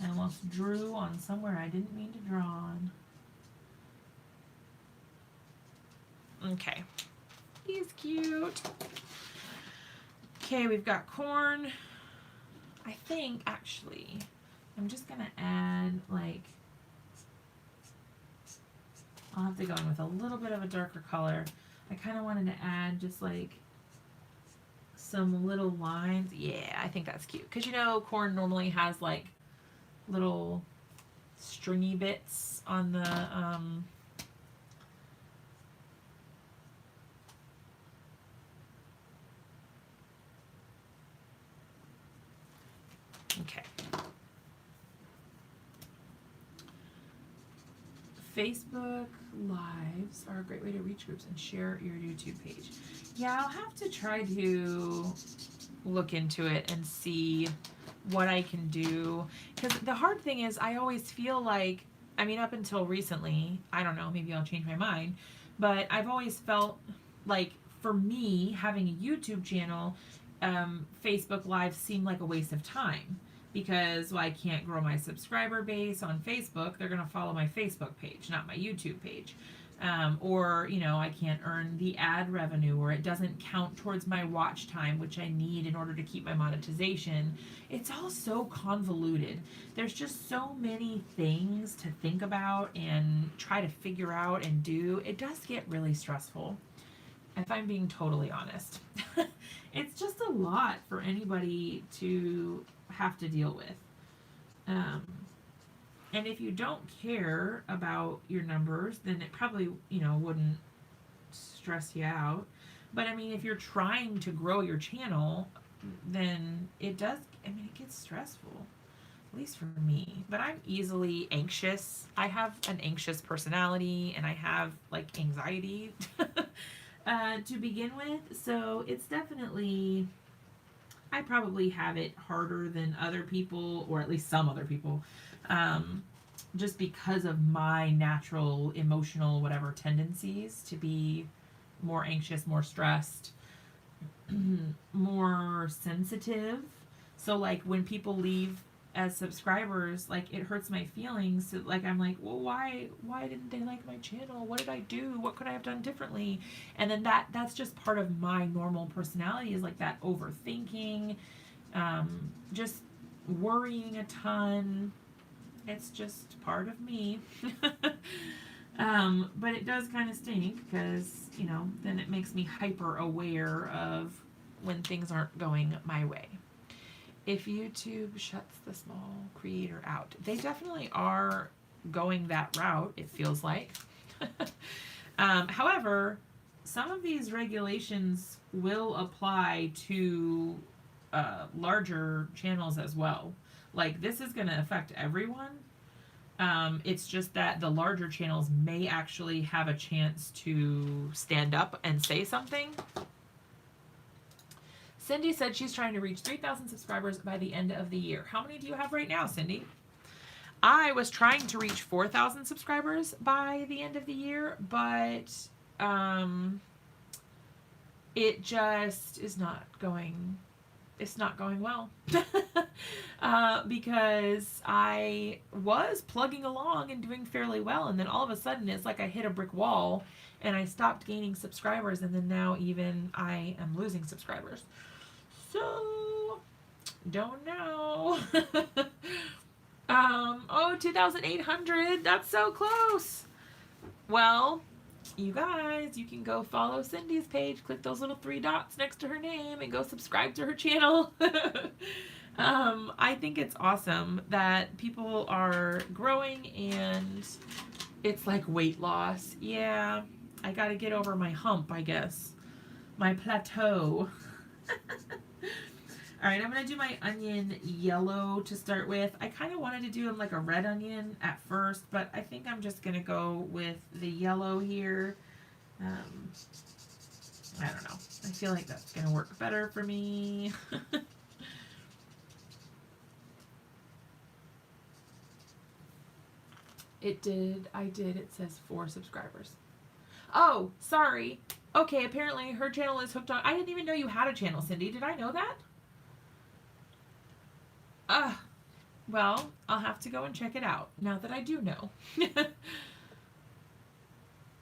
I almost drew on somewhere I didn't mean to draw on. Okay, he's cute. Okay, we've got corn. I think, actually, I'm just gonna add, like, I'll have to go in with a little bit of a darker color. I kind of wanted to add just, like, some little lines. Yeah, I think that's cute. Because, you know, corn normally has, like, little stringy bits on the, okay. Facebook Lives are a great way to reach groups and share your YouTube page. Yeah, I'll have to try to look into it and see what I can do. Because the hard thing is, I always feel like, I mean, up until recently, I don't know, maybe I'll change my mind, but I've always felt like, for me, having a YouTube channel, Facebook Live seemed like a waste of time. Because, well, I can't grow my subscriber base on Facebook. They're going to follow my Facebook page, not my YouTube page. Or, you know, I can't earn the ad revenue, or it doesn't count towards my watch time, which I need in order to keep my monetization. It's all so convoluted. There's just so many things to think about and try to figure out and do. It does get really stressful, if I'm being totally honest. It's just a lot for anybody to have to deal with. And if you don't care about your numbers, then it probably, you know, wouldn't stress you out. But I mean, if you're trying to grow your channel, then it does, I mean, it gets stressful, at least for me. But I'm easily anxious. I have an anxious personality, and I have, like, anxiety to begin with. So it's definitely, I probably have it harder than other people, or at least some other people, just because of my natural emotional whatever tendencies to be more anxious, more stressed, more sensitive. So, like, when people leave as subscribers, like, it hurts my feelings. So, like, I'm like, well, why didn't they like my channel? What did I do? What could I have done differently? And then that's just part of my normal personality, is like that overthinking, just worrying a ton. It's just part of me. But it does kind of stink because, you know, then it makes me hyper aware of when things aren't going my way. If YouTube shuts the small creator out, they definitely are going that route, it feels like. However, some of these regulations will apply to larger channels as well. Like, this is going to affect everyone. It's just that the larger channels may actually have a chance to stand up and say something. Cindy said she's trying to reach 3,000 subscribers by the end of the year. How many do you have right now, Cindy? I was trying to reach 4,000 subscribers by the end of the year, but it just is not going, it's not going well. Because I was plugging along and doing fairly well, and then all of a sudden it's like I hit a brick wall and I stopped gaining subscribers, and then now even I am losing subscribers. So, don't know. Oh, 2,800. That's so close. Well, you guys, you can go follow Cindy's page, click those little 3 dots next to her name, and go subscribe to her channel. I think it's awesome that people are growing, and it's like weight loss. Yeah, I gotta get over my hump, I guess. My plateau. Alright, I'm going to do my onion yellow to start with. I kind of wanted to do like a red onion at first, but I think I'm just going to go with the yellow here. I don't know. I feel like that's going to work better for me. It did. I did. It says 4 subscribers. Oh, sorry. Okay, apparently her channel is hooked on. I didn't even know you had a channel, Cindy. Did I know that? Well, I'll have to go and check it out now that I do know.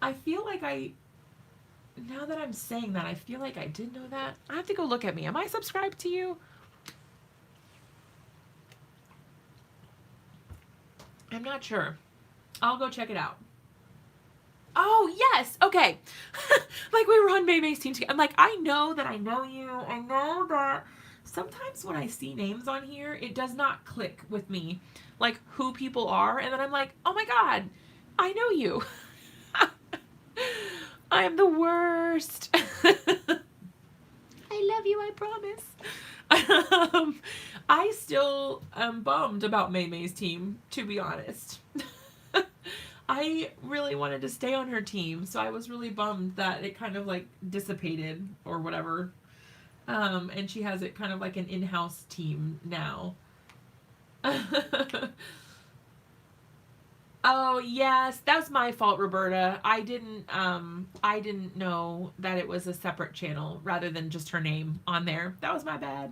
I feel like now that I'm saying that, I feel like I did know that. I have to go look at me. Am I subscribed to you? I'm not sure. I'll go check it out. Oh, yes. Okay. Like we were on Maymay's team together. I'm like, I know that I know you. I know that sometimes when I see names on here, it does not click with me, like who people are. And then I'm like, oh my God, I know you. I am the worst. I love you, I promise. I still am bummed about Maymay's team, to be honest. I really wanted to stay on her team, so I was really bummed that it kind of like dissipated or whatever. And she has it kind of like an in-house team now. Oh, yes, that's my fault, Roberta. I didn't know that it was a separate channel rather than just her name on there. That was my bad.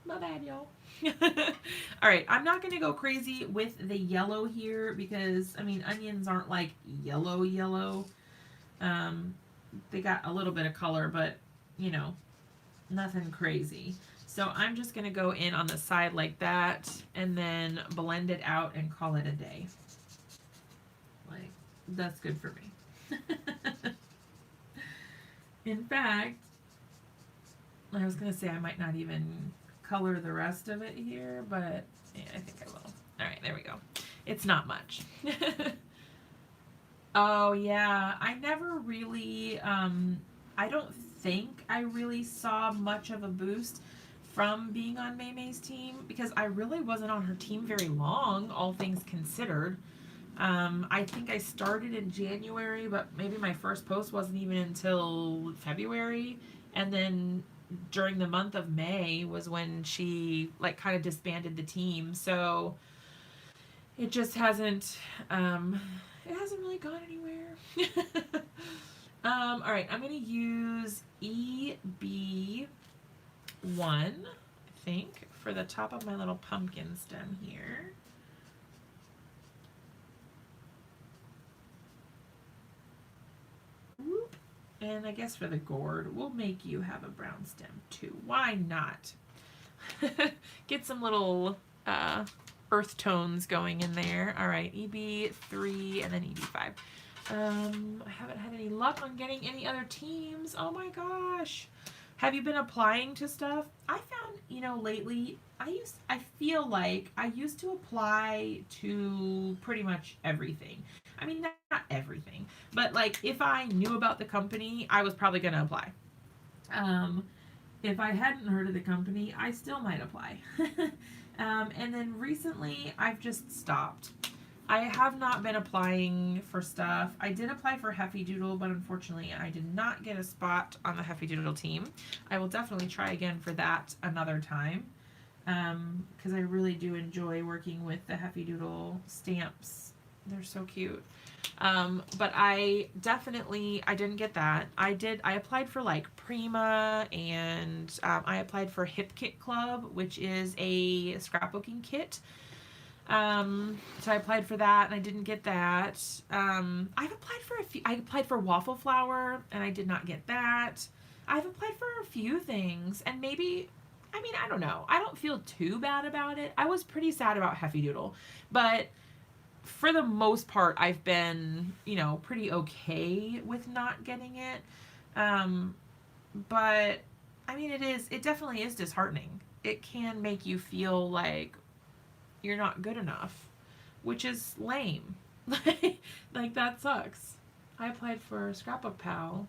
My bad, y'all. All right, I'm not going to go crazy with the yellow here because, I mean, onions aren't like yellow. They got a little bit of color, but, you know, nothing crazy. So I'm just going to go in on the side like that and then blend it out and call it a day. Like, that's good for me. In fact, I was going to say I might not even color the rest of it here, but yeah, I think I will. All right, there we go. It's not much. Oh, yeah. I never really, I don't think I really saw much of a boost from being on Maymay's team because I really wasn't on her team very long, all things considered. I think I started in January, but maybe my first post wasn't even until February. And then during the month of May was when she like kind of disbanded the team. So it just hasn't, it hasn't really gone anywhere. All right, I'm going to use EB1, I think, for the top of my little pumpkin stem here. Whoop. And I guess for the gourd, we'll make you have a brown stem too. Why not? Get some little earth tones going in there. All right, EB3 and then EB5. I haven't had any luck on getting any other teams. Oh my gosh. Have you been applying to stuff? I found, you know, lately, I feel like I used to apply to pretty much everything. I mean, not everything, but like if I knew about the company, I was probably going to apply. If I hadn't heard of the company, I still might apply. And then recently, I've just stopped. I have not been applying for stuff. I did apply for Heffy Doodle, but unfortunately I did not get a spot on the Heffy Doodle team. I will definitely try again for that another time because I really do enjoy working with the Heffy Doodle stamps. They're so cute. But I didn't get that. I applied for like Prima and I applied for Hip Kit Club, which is a scrapbooking kit. So I applied for that and I didn't get that. I've applied for I applied for Waffle Flower and I did not get that. I've applied for a few things and maybe, I mean, I don't know. I don't feel too bad about it. I was pretty sad about Heffy Doodle, but for the most part, I've been, you know, pretty okay with not getting it. But I mean, it definitely is disheartening. It can make you feel like you're not good enough, which is lame. Like that sucks. I applied for Scrapbook Pal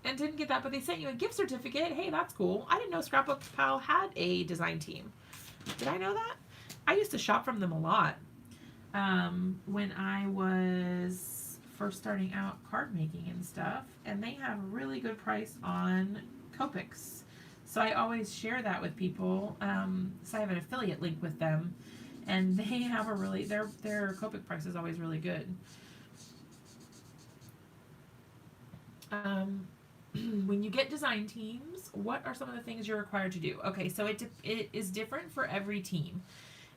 and didn't get that, but they sent you a gift certificate. Hey, that's cool. I didn't know Scrapbook Pal had a design team. Did I know that? I used to shop from them a lot when I was first starting out card making and stuff, and they have a really good price on Copics. So I always share that with people. So I have an affiliate link with them, and they have a really their Copic price is always really good. When you get design teams, what are some of the things you're required to do? Okay, so it is different for every team.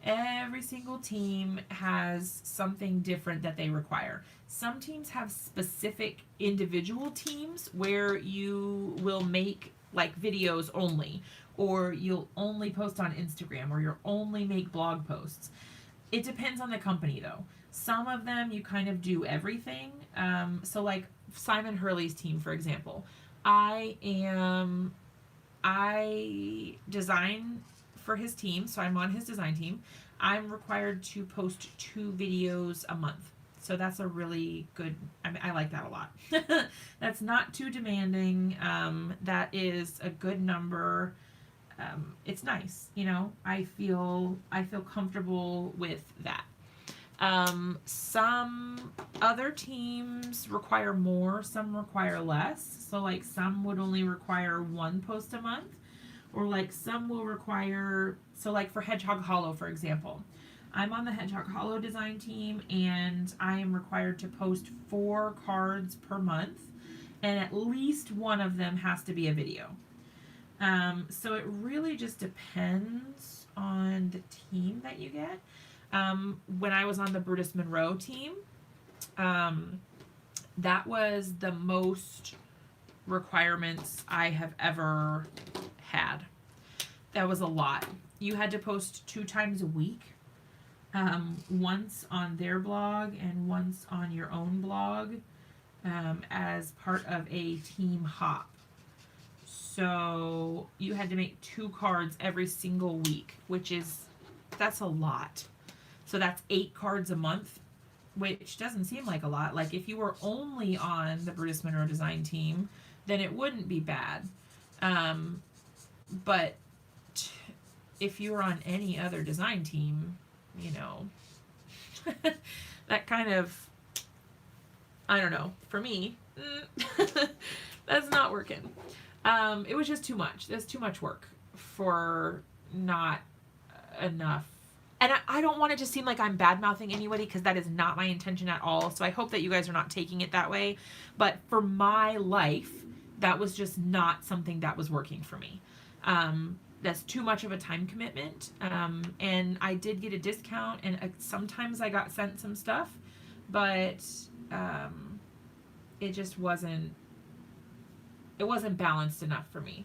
Every single team has something different that they require. Some teams have specific individual teams where you will make like videos only, or you'll only post on Instagram, or you'll only make blog posts. It depends on the company though. Some of them you kind of do everything. So like Simon Hurley's team, for example, I design for his team, so I'm on his design team. I'm required to post 2 videos a month. So that's a really good, I mean, I like that a lot. That's not too demanding. That is a good number. It's nice, you know. I feel comfortable with that. Some other teams require more, some require less. So like some would only require 1 post a month, or like some will require, so like for Hedgehog Hollow, for example, I'm on the Hedgehog Hollow design team, and I am required to post 4 cards per month, and at least one of them has to be a video. So it really just depends on the team that you get. When I was on the Brutus Monroe team, that was the most requirements I have ever had. That was a lot. You had to post 2 times a week, once on their blog and once on your own blog, as part of a team hop. So you had to make 2 cards every single week, that's a lot. So that's 8 cards a month, which doesn't seem like a lot. Like if you were only on the Brutus Monroe design team, then it wouldn't be bad. But if you were on any other design team, you know, that kind of, I don't know, for me, that's not working. It was just too much. There's too much work for not enough. And I don't want it to seem like I'm bad-mouthing anybody, because that is not my intention at all. So I hope that you guys are not taking it that way. But for my life, that was just not something that was working for me. That's too much of a time commitment. And I did get a discount, and sometimes I got sent some stuff, but it just wasn't balanced enough for me.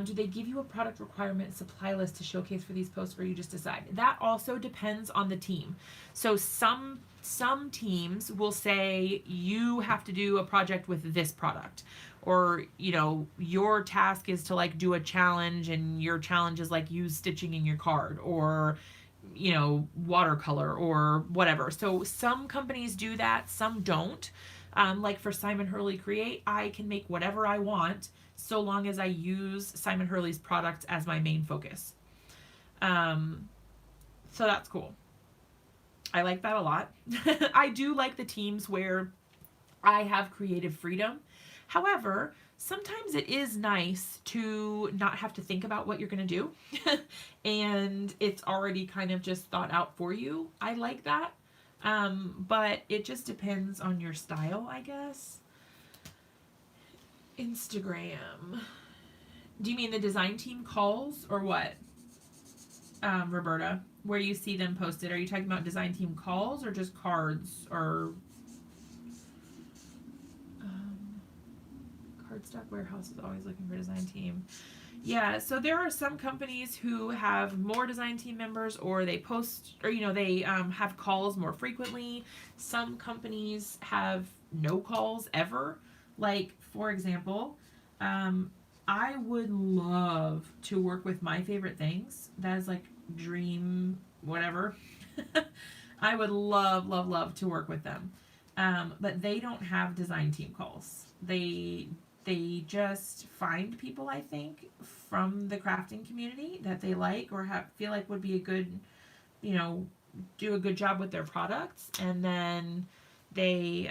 Do they give you a product requirement supply list to showcase for these posts, or you just decide? That also depends on the team. So some teams will say you have to do a project with this product, or you know, your task is to like do a challenge, and your challenge is like use stitching in your card, or you know, watercolor or whatever. So some companies do that, some don't. Like for Simon Hurley Create, I can make whatever I want so long as I use Simon Hurley's products as my main focus. So that's cool. I like that a lot. I do like the teams where I have creative freedom. However, sometimes it is nice to not have to think about what you're going to do and it's already kind of just thought out for you. I like that. But it just depends on your style, I guess. Instagram. Do you mean the design team calls or what? Roberta, where you see them posted. Are you talking about design team calls or just cards, or Cardstock Warehouse is always looking for design team. Yeah, so there are some companies who have more design team members, or they post, or they have calls more frequently. Some companies have no calls ever. Like, for example, um, I would love to work with My Favorite Things. That is like dream whatever. I would love, love, love to work with them. But they don't have design team calls. They just find people, I think, from the crafting community that they like or feel like would be a good, you know, do a good job with their products, and then they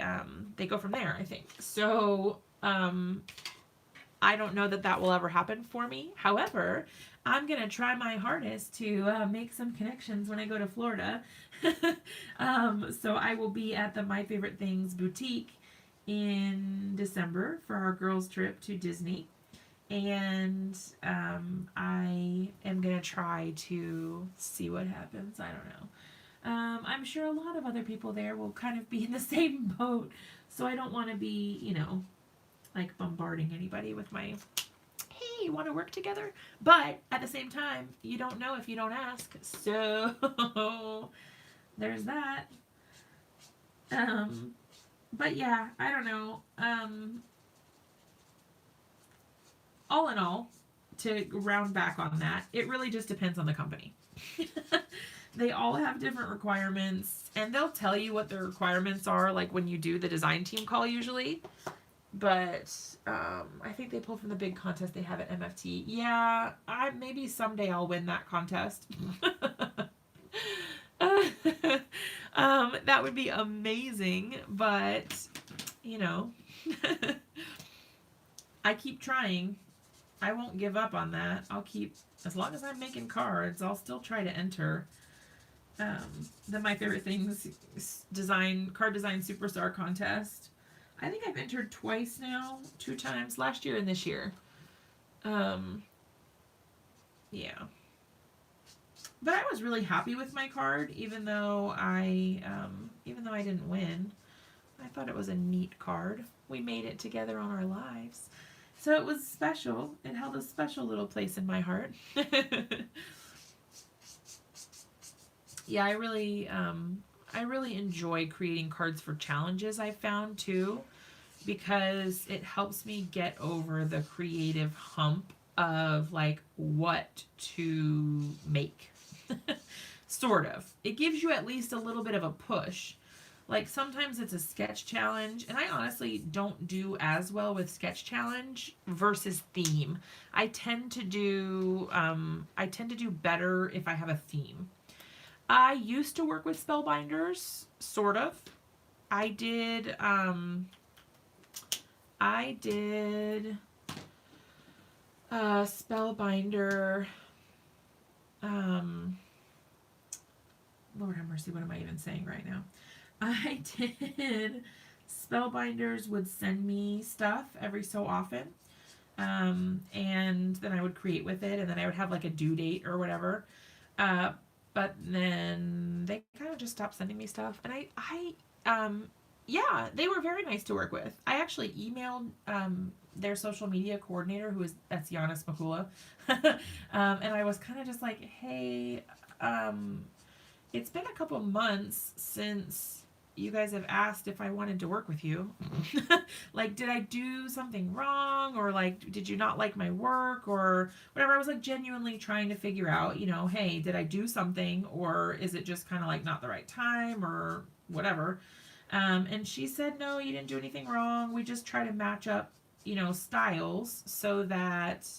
go from there, I think. So I don't know that that will ever happen for me. However, I'm gonna try my hardest to make some connections when I go to Florida. So I will be at the My Favorite Things boutique in December for our girls' trip to Disney, and I am gonna try to see what happens. I don't know. I'm sure a lot of other people there will kind of be in the same boat, so I don't want to be, like bombarding anybody with my, hey, you want to work together? But at the same time, you don't know if you don't ask. So there's that. But yeah, I don't know. All in all, to round back on that, it really just depends on the company. They all have different requirements, and they'll tell you what their requirements are, like when you do the design team call usually. But I think they pull from the big contest they have at MFT. Yeah, maybe someday I'll win that contest. That would be amazing, but I keep trying. I won't give up on that. I'll keep, as long as I'm making cards, I'll still try to enter the My Favorite Things card design superstar contest. I think I've entered twice now, 2 times, last year and this year. Yeah. But I was really happy with my card, even though I didn't win. I thought it was a neat card. We made it together on our lives. So it was special. It held a special little place in my heart. Yeah, I really enjoy creating cards for challenges, I found too, because it helps me get over the creative hump of like what to make. Sort of. It gives you at least a little bit of a push. Like sometimes it's a sketch challenge, and I honestly don't do as well with sketch challenge versus theme. I tend to do better if I have a theme. I used to work with spellbinders, sort of. I did spellbinder. Lord have mercy, what am I even saying right now? I did. Spellbinders would send me stuff every so often. And then I would create with it, and then I would have like a due date or whatever. But then they kind of just stopped sending me stuff. And yeah, they were very nice to work with. I actually emailed their social media coordinator, that's Giannis Makula. And I was kind of just like, hey, it's been a couple months since you guys have asked if I wanted to work with you. Like, did I do something wrong? Or like, did you not like my work or whatever? I was like genuinely trying to figure out, hey, did I do something, or is it just kind of like not the right time or whatever? And she said, no, you didn't do anything wrong. We just try to match up, styles so that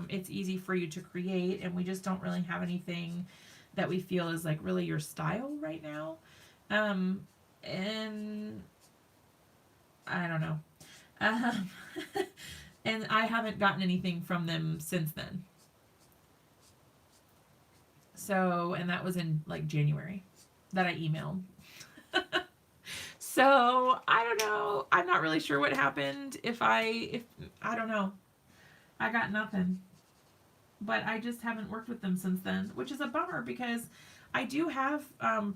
it's easy for you to create. And we just don't really have anything that we feel is like really your style right now. And I don't know. And I haven't gotten anything from them since then. So, and that was in like January that I emailed. So I don't know. I'm not really sure what happened. If I don't know. I got nothing. But I just haven't worked with them since then, which is a bummer because I do have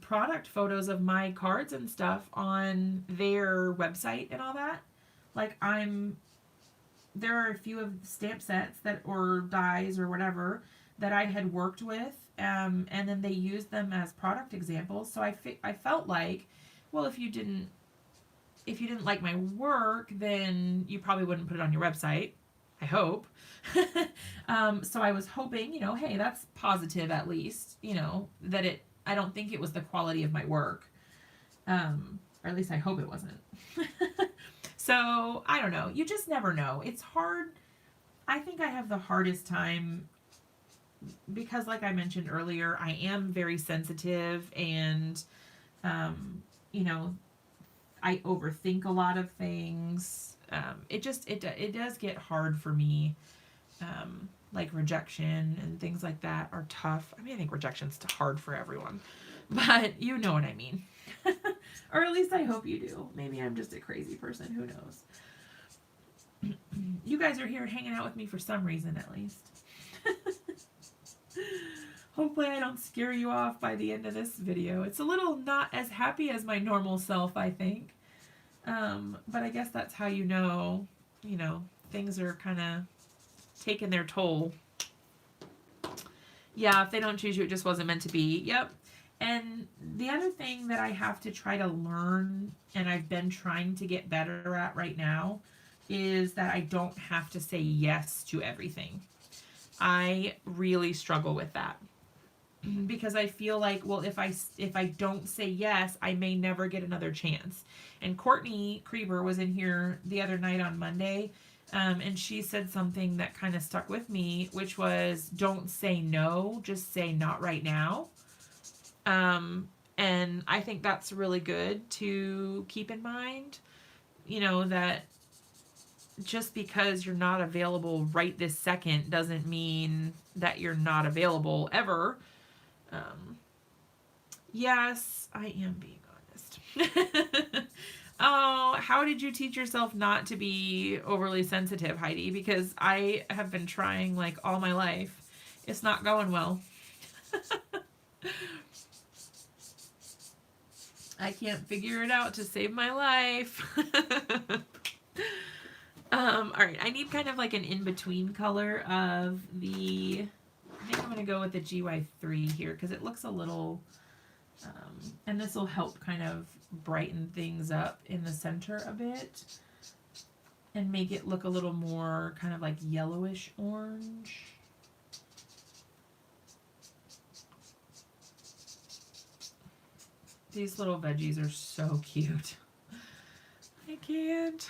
product photos of my cards and stuff on their website and all that. Like there are a few of stamp sets that, or dies or whatever, that I had worked with, and then they used them as product examples. So I felt like, well, if you didn't like my work, then you probably wouldn't put it on your website. I hope. So I was hoping, hey, that's positive at least, that I don't think it was the quality of my work. Or at least I hope it wasn't. So I don't know. You just never know. It's hard. I think I have the hardest time because, like I mentioned earlier, I am very sensitive, and, you know, I overthink a lot of things. It does get hard for me. Like rejection and things like that are tough. I mean, I think rejection's hard for everyone, but you know what I mean. Or at least I hope you do. Maybe I'm just a crazy person. Who knows? You guys are here hanging out with me for some reason, at least. Hopefully I don't scare you off by the end of this video. It's a little not as happy as my normal self, I think. But I guess that's how you know, things are kind of taking their toll. Yeah, if they don't choose you, it just wasn't meant to be. Yep. And the other thing that I have to try to learn, and I've been trying to get better at right now, is that I don't have to say yes to everything. I really struggle with that because I feel like, well, if I don't say yes, I may never get another chance. And Courtney Krieber was in here the other night on Monday, and she said something that kind of stuck with me, which was, don't say no, just say not right now. And I think that's really good to keep in mind, that just because you're not available right this second doesn't mean that you're not available ever. Yes, I am being honest. Oh, how did you teach yourself not to be overly sensitive, Heidi? Because I have been trying like all my life. It's not going well. I can't figure it out to save my life. All right, I need kind of like an in-between color of the, I think I'm going to go with the GY3 here because it looks a little, and this will help kind of brighten things up in the center a bit and make it look a little more kind of like yellowish orange. These little veggies are so cute. I can't.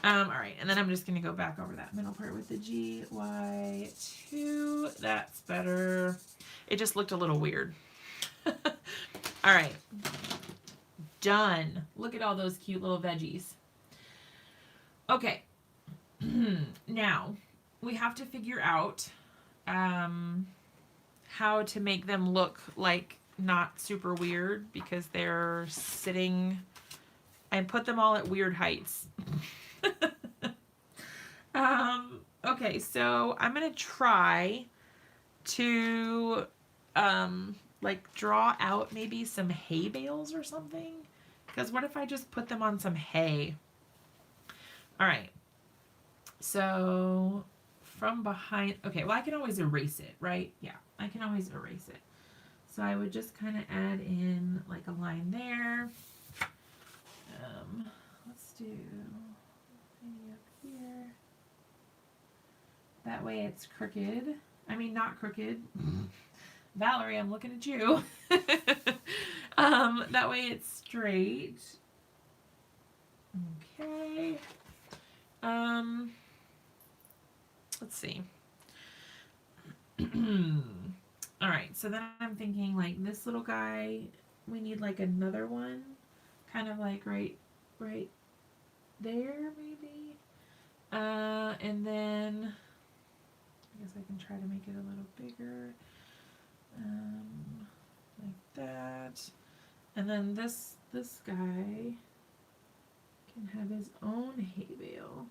All right, and then I'm just going to go back over that middle part with the GY2. That's better. It just looked a little weird. All right. Done. Look at all those cute little veggies. Okay. Now, we have to figure out how to make them look like not super weird because they're sitting. I put them all at weird heights. Okay, so I'm gonna try to like draw out maybe some hay bales or something, because what if I just put them on some hay? All right, so from behind, okay, well I can always erase it, right? Yeah, I can always erase it. So I would just kind of add in like a line there. Let's do maybe up here. That way it's crooked. I mean, not crooked. Valerie, I'm looking at you. That way it's straight. Okay. Let's see. All right, so then I'm thinking like this little guy, we need like another one, kind of like right there maybe. And then I guess I can try to make it a little bigger, like that. And then this guy can have his own hay bale.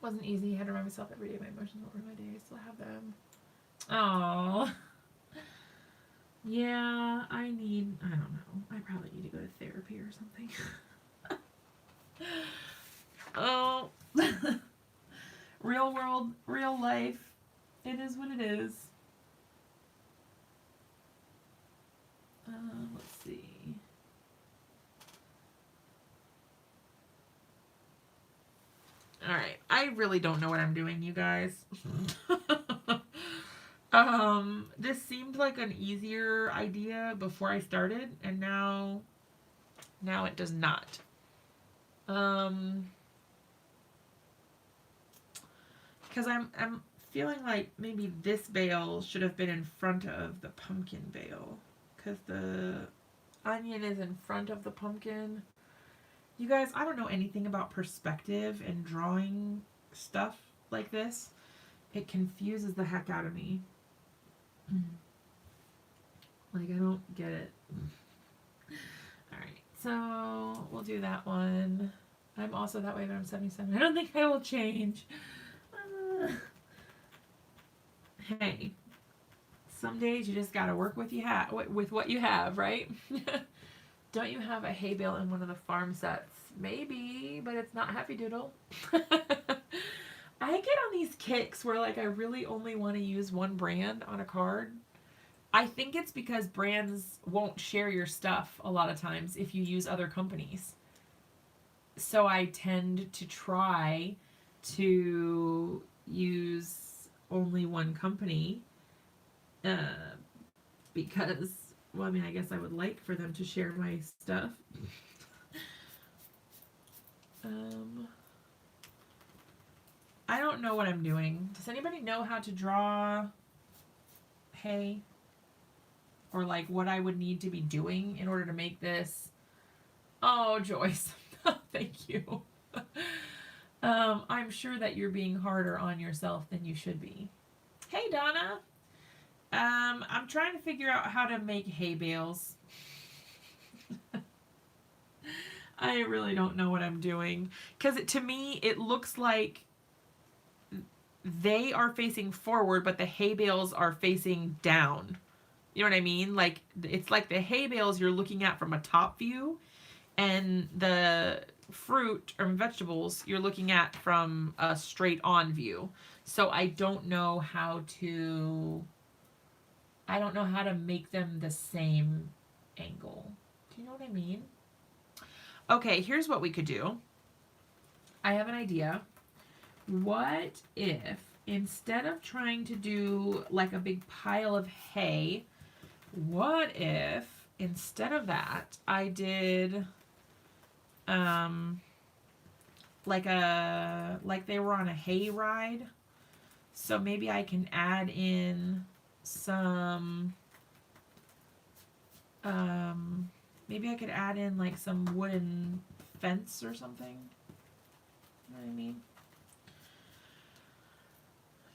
Wasn't easy. I had to remind myself every day my emotions won't ruin my day. I still have them. Aww. Yeah, I don't know. I probably need to go to therapy or something. Oh, real world, real life. It is what it is. Let's see. All right. I really don't know what I'm doing, you guys. This seemed like an easier idea before I started, and now it does not. Because I'm feeling like maybe this bale should have been in front of the pumpkin bale, because the onion is in front of the pumpkin. You guys, I don't know anything about perspective and drawing stuff like this. It confuses the heck out of me. Like, I don't get it. Alright, so we'll do that one. I'm also that way, but I'm 77. I don't think I will change. Hey, some days you just gotta work with what you have, right? Don't you have a hay bale in one of the farm sets? Maybe, but it's not Happy Doodle. I get on these kicks where like I really only want to use one brand on a card. I think it's because brands won't share your stuff a lot of times if you use other companies. So I tend to try to use only one company because, well, I mean, I guess I would like for them to share my stuff. I don't know what I'm doing. Does anybody know how to draw hay? Or like what I would need to be doing in order to make this? Oh, Joyce. Thank you. I'm sure that you're being harder on yourself than you should be. Hey, Donna. I'm trying to figure out how to make hay bales. I really don't know what I'm doing. Because to me, it looks like they are facing forward, but the hay bales are facing down. You know what I mean? Like, it's like the hay bales you're looking at from a top view, and the fruit or vegetables you're looking at from a straight on view. So I don't know how to make them the same angle. Do you know what I mean? Okay, here's what we could do. I have an idea. What if instead of trying to do like a big pile of hay, what if instead of that I did like they were on a hay ride? So maybe I can add in some maybe I could add in like some wooden fence or something. You know what I mean?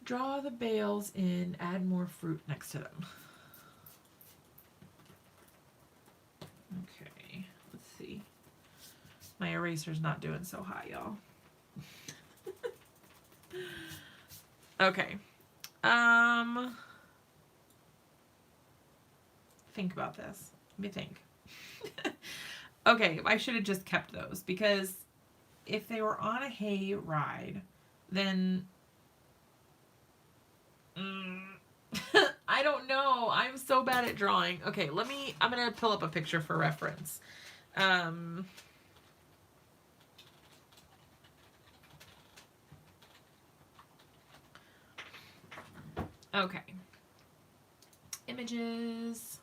Draw the bales in, add more fruit next to them. Okay, let's see. My eraser's not doing so hot, y'all. Okay. Think about this. Let me think. Okay, I should have just kept those because if they were on a hay ride, then I don't know. I'm so bad at drawing. Okay, I'm gonna pull up a picture for reference. Okay. Images.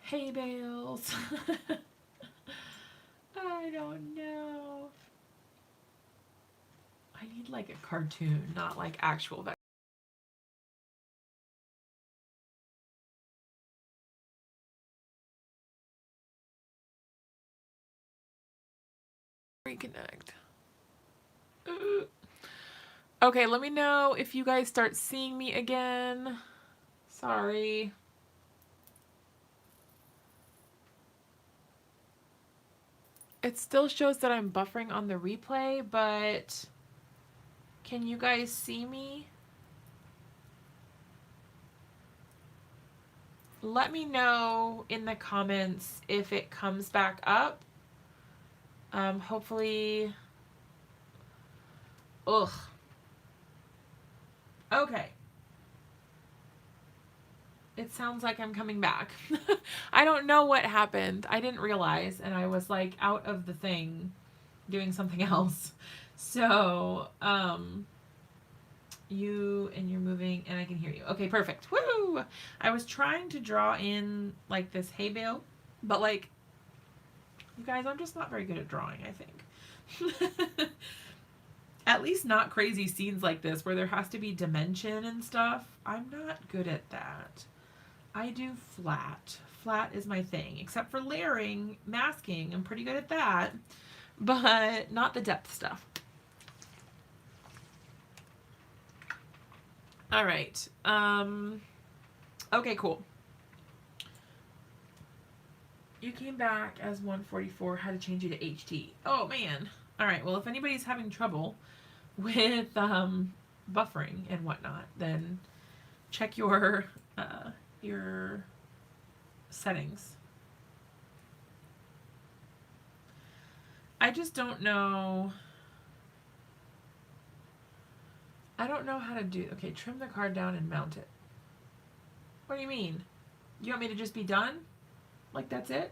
Hay bales. I don't know. I need like a cartoon, not like actual reconnect. Okay, let me know if you guys start seeing me again. Sorry. It still shows that I'm buffering on the replay, but can you guys see me? let me know in the comments if it comes back up. Hopefully, ugh. Okay. It sounds like I'm coming back. I don't know what happened. I didn't realize, and I was like out of the thing doing something else. So, you're moving and I can hear you. Okay, perfect. Woo! I was trying to draw in like this hay bale, but like, you guys, I'm just not very good at drawing, I think. At least not crazy scenes like this where there has to be dimension and stuff. I'm not good at that. I do flat. Flat is my thing, except for layering, masking. I'm pretty good at that, but not the depth stuff. All right. Okay, cool. You came back as 144. Had to change you to HT. Oh, man. All right. Well, if anybody's having trouble with buffering and whatnot, then check your settings. I just don't know. I don't know how to do. Okay, trim the card down and mount it. What do you mean? You want me to just be done? Like that's it?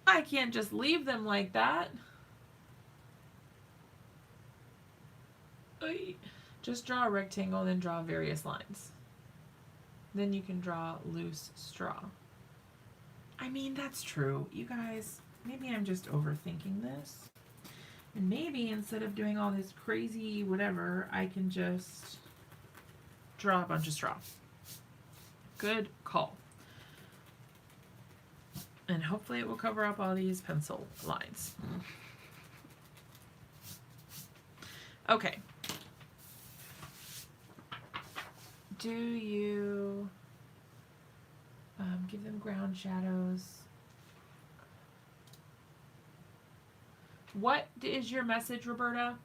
I can't just leave them like that. Just draw a rectangle and then draw various lines. Then you can draw loose straw. I mean, that's true. You guys, maybe I'm just overthinking this. And maybe instead of doing all this crazy whatever, I can just draw a bunch of straw. Good call. And hopefully it will cover up all these pencil lines. Okay. Do you give them ground shadows? What is your message, Roberta?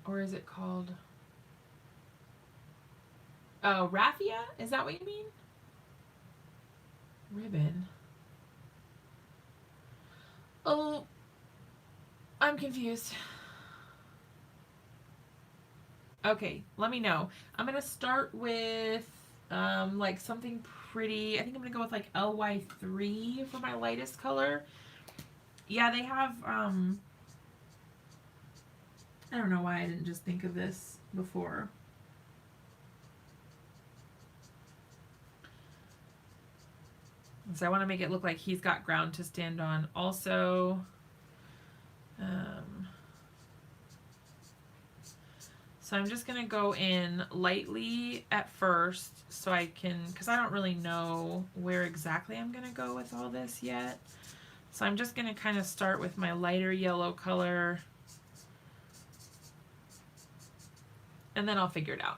Or is it called? Oh, raffia? Is that what you mean? Ribbon. Oh, I'm confused. Okay, let me know. I'm gonna start with like something pretty. I think I'm gonna go with like LY3 for my lightest color. Yeah, they have I don't know why I didn't just think of this before. So I want to make it look like he's got ground to stand on. Also, so I'm just going to go in lightly at first so I can, because I don't really know where exactly I'm going to go with all this yet. So I'm just going to kind of start with my lighter yellow color, and then I'll figure it out.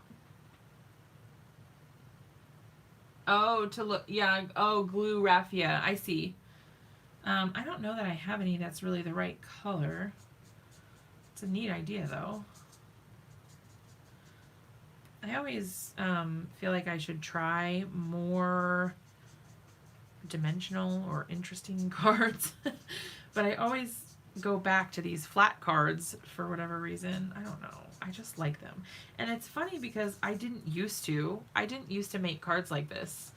Oh, to look, yeah, oh, glue raffia, I see. I don't know that I have any that's really the right color. It's a neat idea, though. I always feel like I should try more dimensional or interesting cards, but I always go back to these flat cards for whatever reason. I don't know. I just like them. And it's funny because I didn't used to make cards like this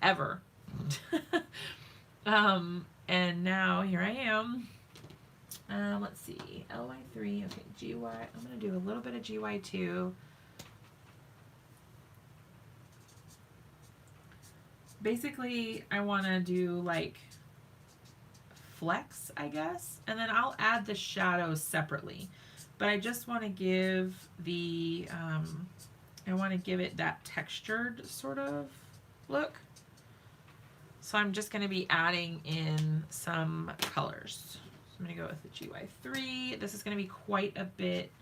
ever. And now here I am. Let's see, LY3, okay, GY, I'm going to do a little bit of GY2. Basically, I want to do like flex, I guess, and then I'll add the shadows separately. But I just want to give the, I want to give it that textured sort of look. So I'm just going to be adding in some colors. So I'm going to go with the GY3. This is going to be quite a bit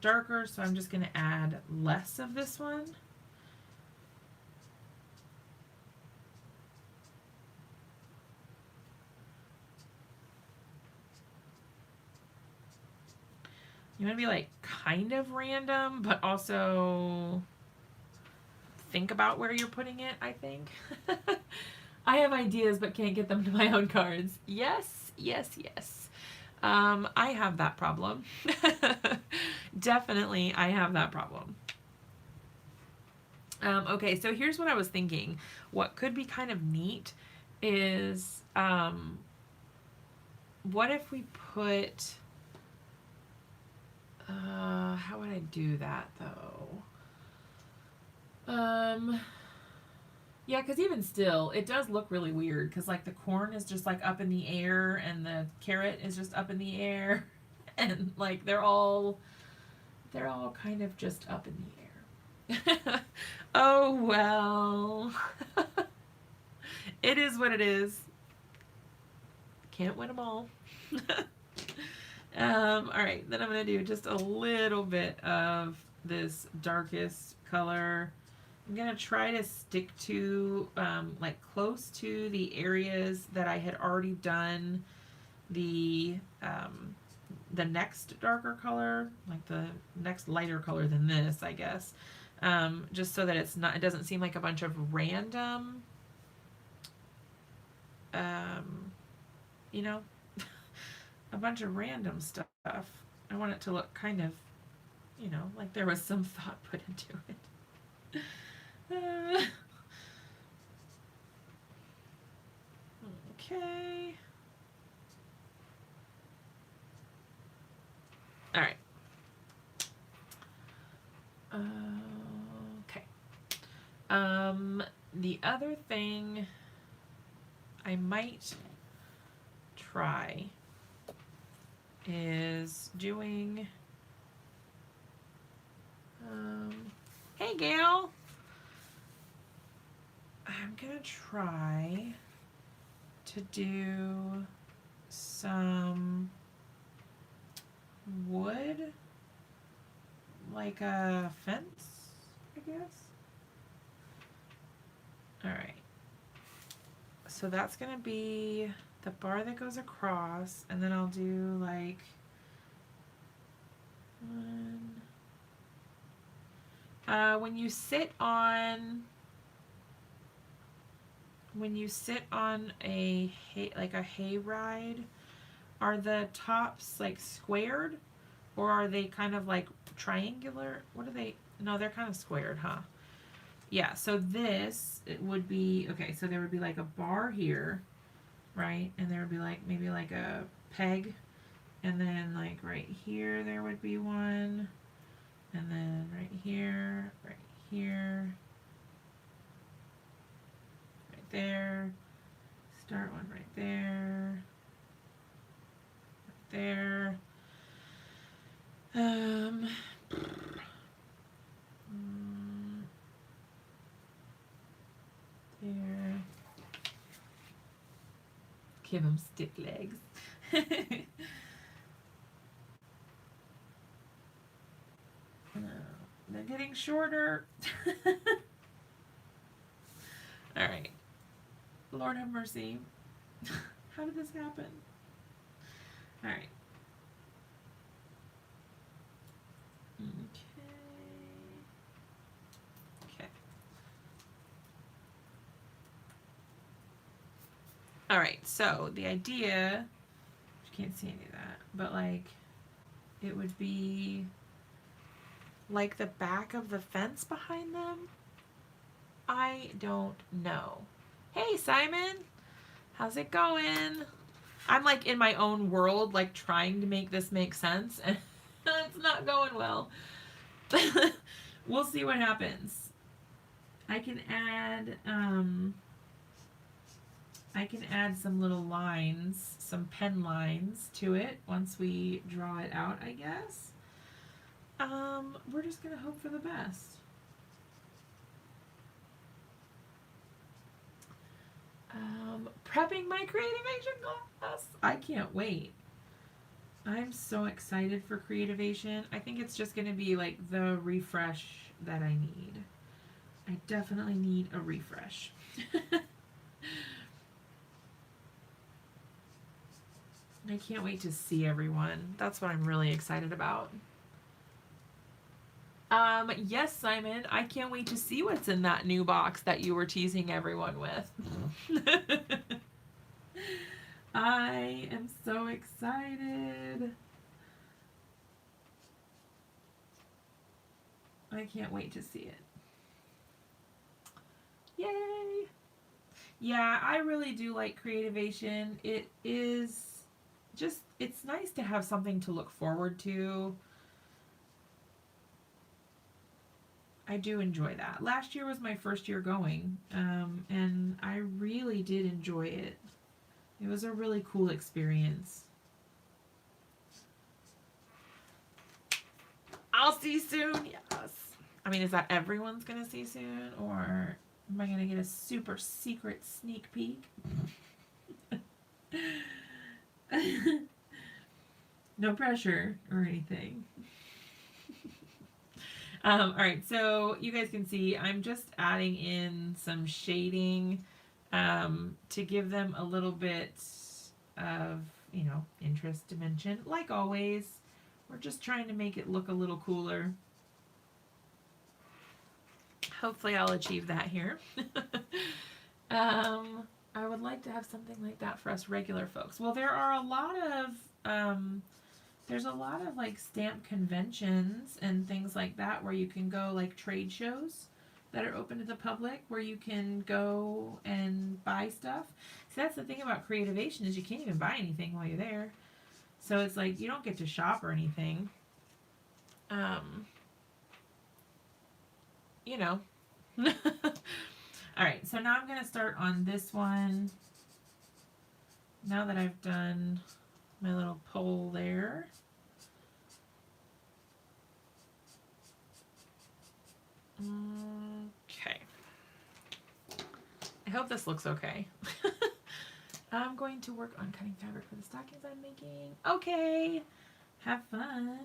darker, so I'm just going to add less of this one. You want to be like kind of random, but also think about where you're putting it, I think. I have ideas but can't get them to my own cards. Yes, yes, yes. I have that problem. Definitely, I have that problem. Okay, so here's what I was thinking. What could be kind of neat is, what if we put, how would I do that though? Yeah, because even still, it does look really weird because like the corn is just like up in the air and the carrot is just up in the air and like they're all kind of just up in the air. Oh well. It is what it is. Can't win them all. All right, then I'm gonna do just a little bit of this darkest color. I'm gonna try to stick to like close to the areas that I had already done the next darker color, like the next lighter color than this, I guess. Just so that it doesn't seem like a bunch of random, you know, a bunch of random stuff. I want it to look kind of, you know, like there was some thought put into it. Okay. All right. Okay. The other thing I might try is doing, hey Gail, I'm gonna try to do some wood, like a fence, I guess. All right. So that's gonna be the bar that goes across, and then I'll do like one. When you sit on a hay ride, are the tops like squared, or are they kind of like triangular? What are they? No, they're kind of squared, huh? Yeah, so this, it would be, okay, so there would be like a bar here, right? And there would be like, maybe like a peg. And then like right here, there would be one. And then right here, right there. Start one right there. Right there. There. Give them stick legs. They're getting shorter. All right. Lord have mercy. How did this happen? All right. Okay. All right, so the idea, you can't see any of that, but like it would be like the back of the fence behind them. I don't know. Hey, Simon, how's it going? I'm like in my own world, like trying to make this make sense, and it's not going well. We'll see what happens. I can add some little lines, some pen lines to it once we draw it out, I guess. We're just gonna hope for the best. Prepping my Creativation class. I can't wait. I'm so excited for Creativation. I think it's just gonna be like the refresh that I need. I definitely need a refresh. I can't wait to see everyone. That's what I'm really excited about. Yes, Simon, I can't wait to see what's in that new box that you were teasing everyone with. I am so excited. I can't wait to see it. Yay! Yeah, I really do like Creativation. It is just, it's nice to have something to look forward to. I do enjoy that. Last year was my first year going, and I really did enjoy it. It was a really cool experience. I'll see soon, yes. I mean, is that everyone's gonna see soon, or am I gonna get a super secret sneak peek? No pressure or anything. All right, so you guys can see I'm just adding in some shading to give them a little bit of, you know, interest dimension. Like always, we're just trying to make it look a little cooler. Hopefully I'll achieve that here. I would like to have something like that for us regular folks. Well, there are a lot of there's a lot of like stamp conventions and things like that where you can go, like trade shows that are open to the public where you can go and buy stuff. So that's the thing about Creativation is you can't even buy anything while you're there. So it's like you don't get to shop or anything. You know. All right, so now I'm going to start on this one. Now that I've done my little pole there. Okay. I hope this looks okay. I'm going to work on cutting fabric for the stockings I'm making. Okay. Have fun.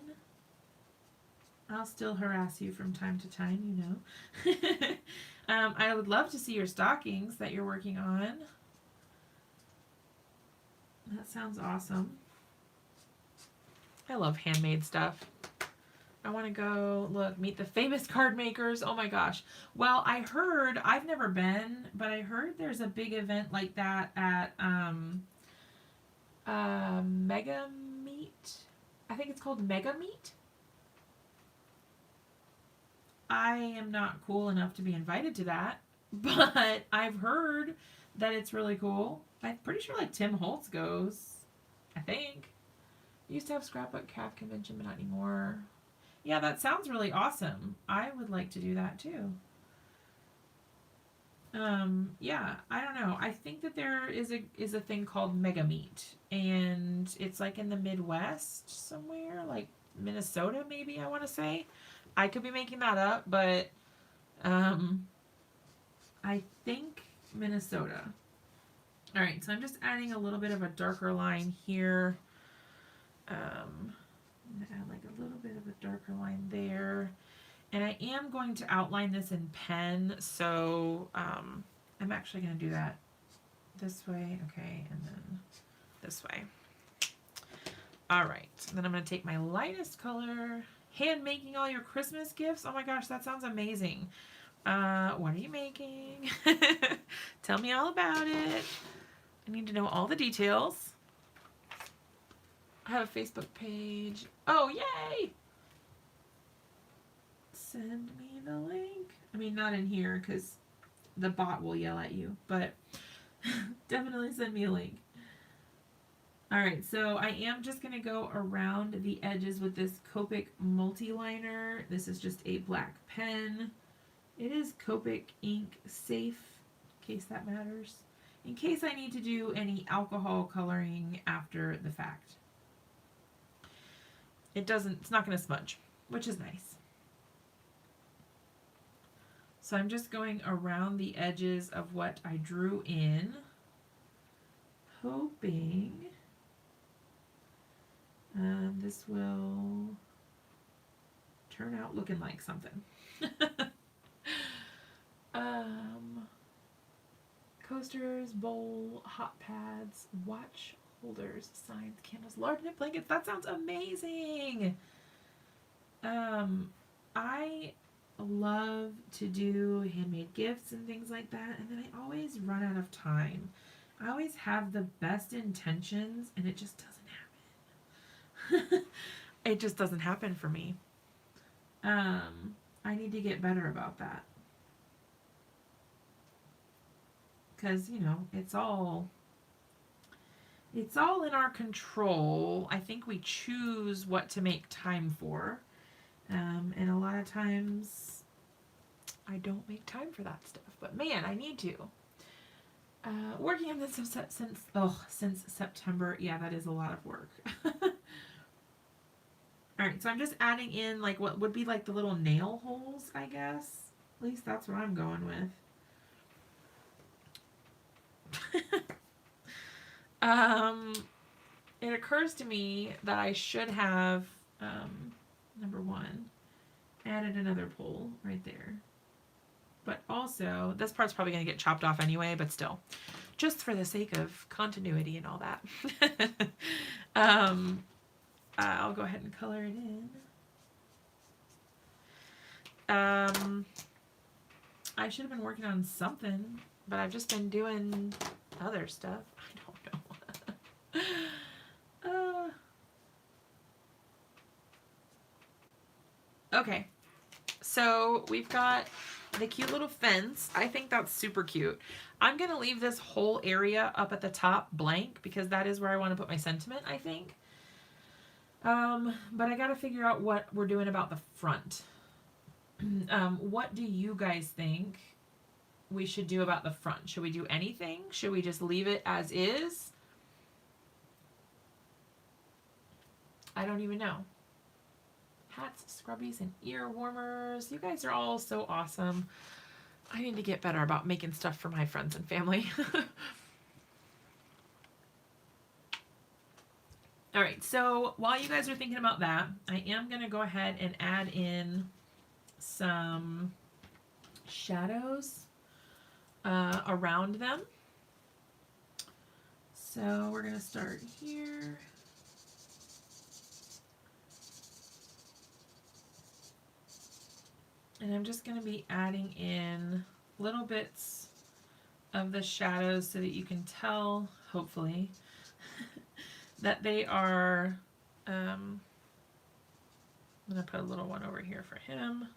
I'll still harass you from time to time, you know. I would love to see your stockings that you're working on. That sounds awesome. I love handmade stuff. I want to go, look, meet the famous card makers. Oh my gosh. Well, I heard, I've never been, but I heard there's a big event like that at Mega Meet. I think it's called Mega Meet. I am not cool enough to be invited to that, but I've heard that it's really cool. I'm pretty sure like Tim Holtz goes, I think. Used to have Scrapbook Craft Convention, but not anymore. Yeah, that sounds really awesome. I would like to do that too. Yeah, I don't know. I think that there is a thing called Mega Meet, and it's like in the Midwest somewhere, like Minnesota maybe, I want to say. I could be making that up, but I think Minnesota. All right, so I'm just adding a little bit of a darker line here. I'm going to add like a little bit of a darker line there. And I am going to outline this in pen, so I'm actually going to do that this way, okay, and then this way. All right, then I'm going to take my lightest color. Hand making all your Christmas gifts? Oh my gosh, that sounds amazing. What are you making? Tell me all about it. I need to know all the details. I have a Facebook page. Oh, yay! Send me the link. I mean, not in here because the bot will yell at you, but definitely send me a link. Alright, so I am just going to go around the edges with this Copic multi-liner. This is just a black pen. It is Copic ink safe, in case that matters. In case I need to do any alcohol coloring after the fact. It's not going to smudge, which is nice. So I'm just going around the edges of what I drew in, hoping this will turn out looking like something. Coasters, bowl, hot pads, watch holders, signs, candles, large knit blankets. That sounds amazing. I love to do handmade gifts and things like that, and then I always run out of time. I always have the best intentions, and it just doesn't happen. It just doesn't happen for me. I need to get better about that. Because, you know, it's all in our control. I think we choose what to make time for. And a lot of times I don't make time for that stuff. But man, I need to. Working on this since September. Yeah, that is a lot of work. Alright, so I'm just adding in like what would be like the little nail holes, I guess. At least that's what I'm going with. It occurs to me that I should have, number one, added another pole right there. But also, this part's probably going to get chopped off anyway, but still, just for the sake of continuity and all that. I'll go ahead and color it in. I should have been working on something, but I've just been doing other stuff. I don't know. Okay, so we've got the cute little fence. I think that's super cute. I'm going to leave this whole area up at the top blank because that is where I want to put my sentiment, I think. But I got to figure out what we're doing about the front. What do you guys think we should do about the front? Should we do anything? Should we just leave it as is? I don't even know. Hats, scrubbies, and ear warmers. You guys are all so awesome. I need to get better about making stuff for my friends and family. All right, so while you guys are thinking about that, I am going to go ahead and add in some shadows around them. So we're going to start here. And I'm just going to be adding in little bits of the shadows so that you can tell, hopefully, that they are, I'm going to put a little one over here for him.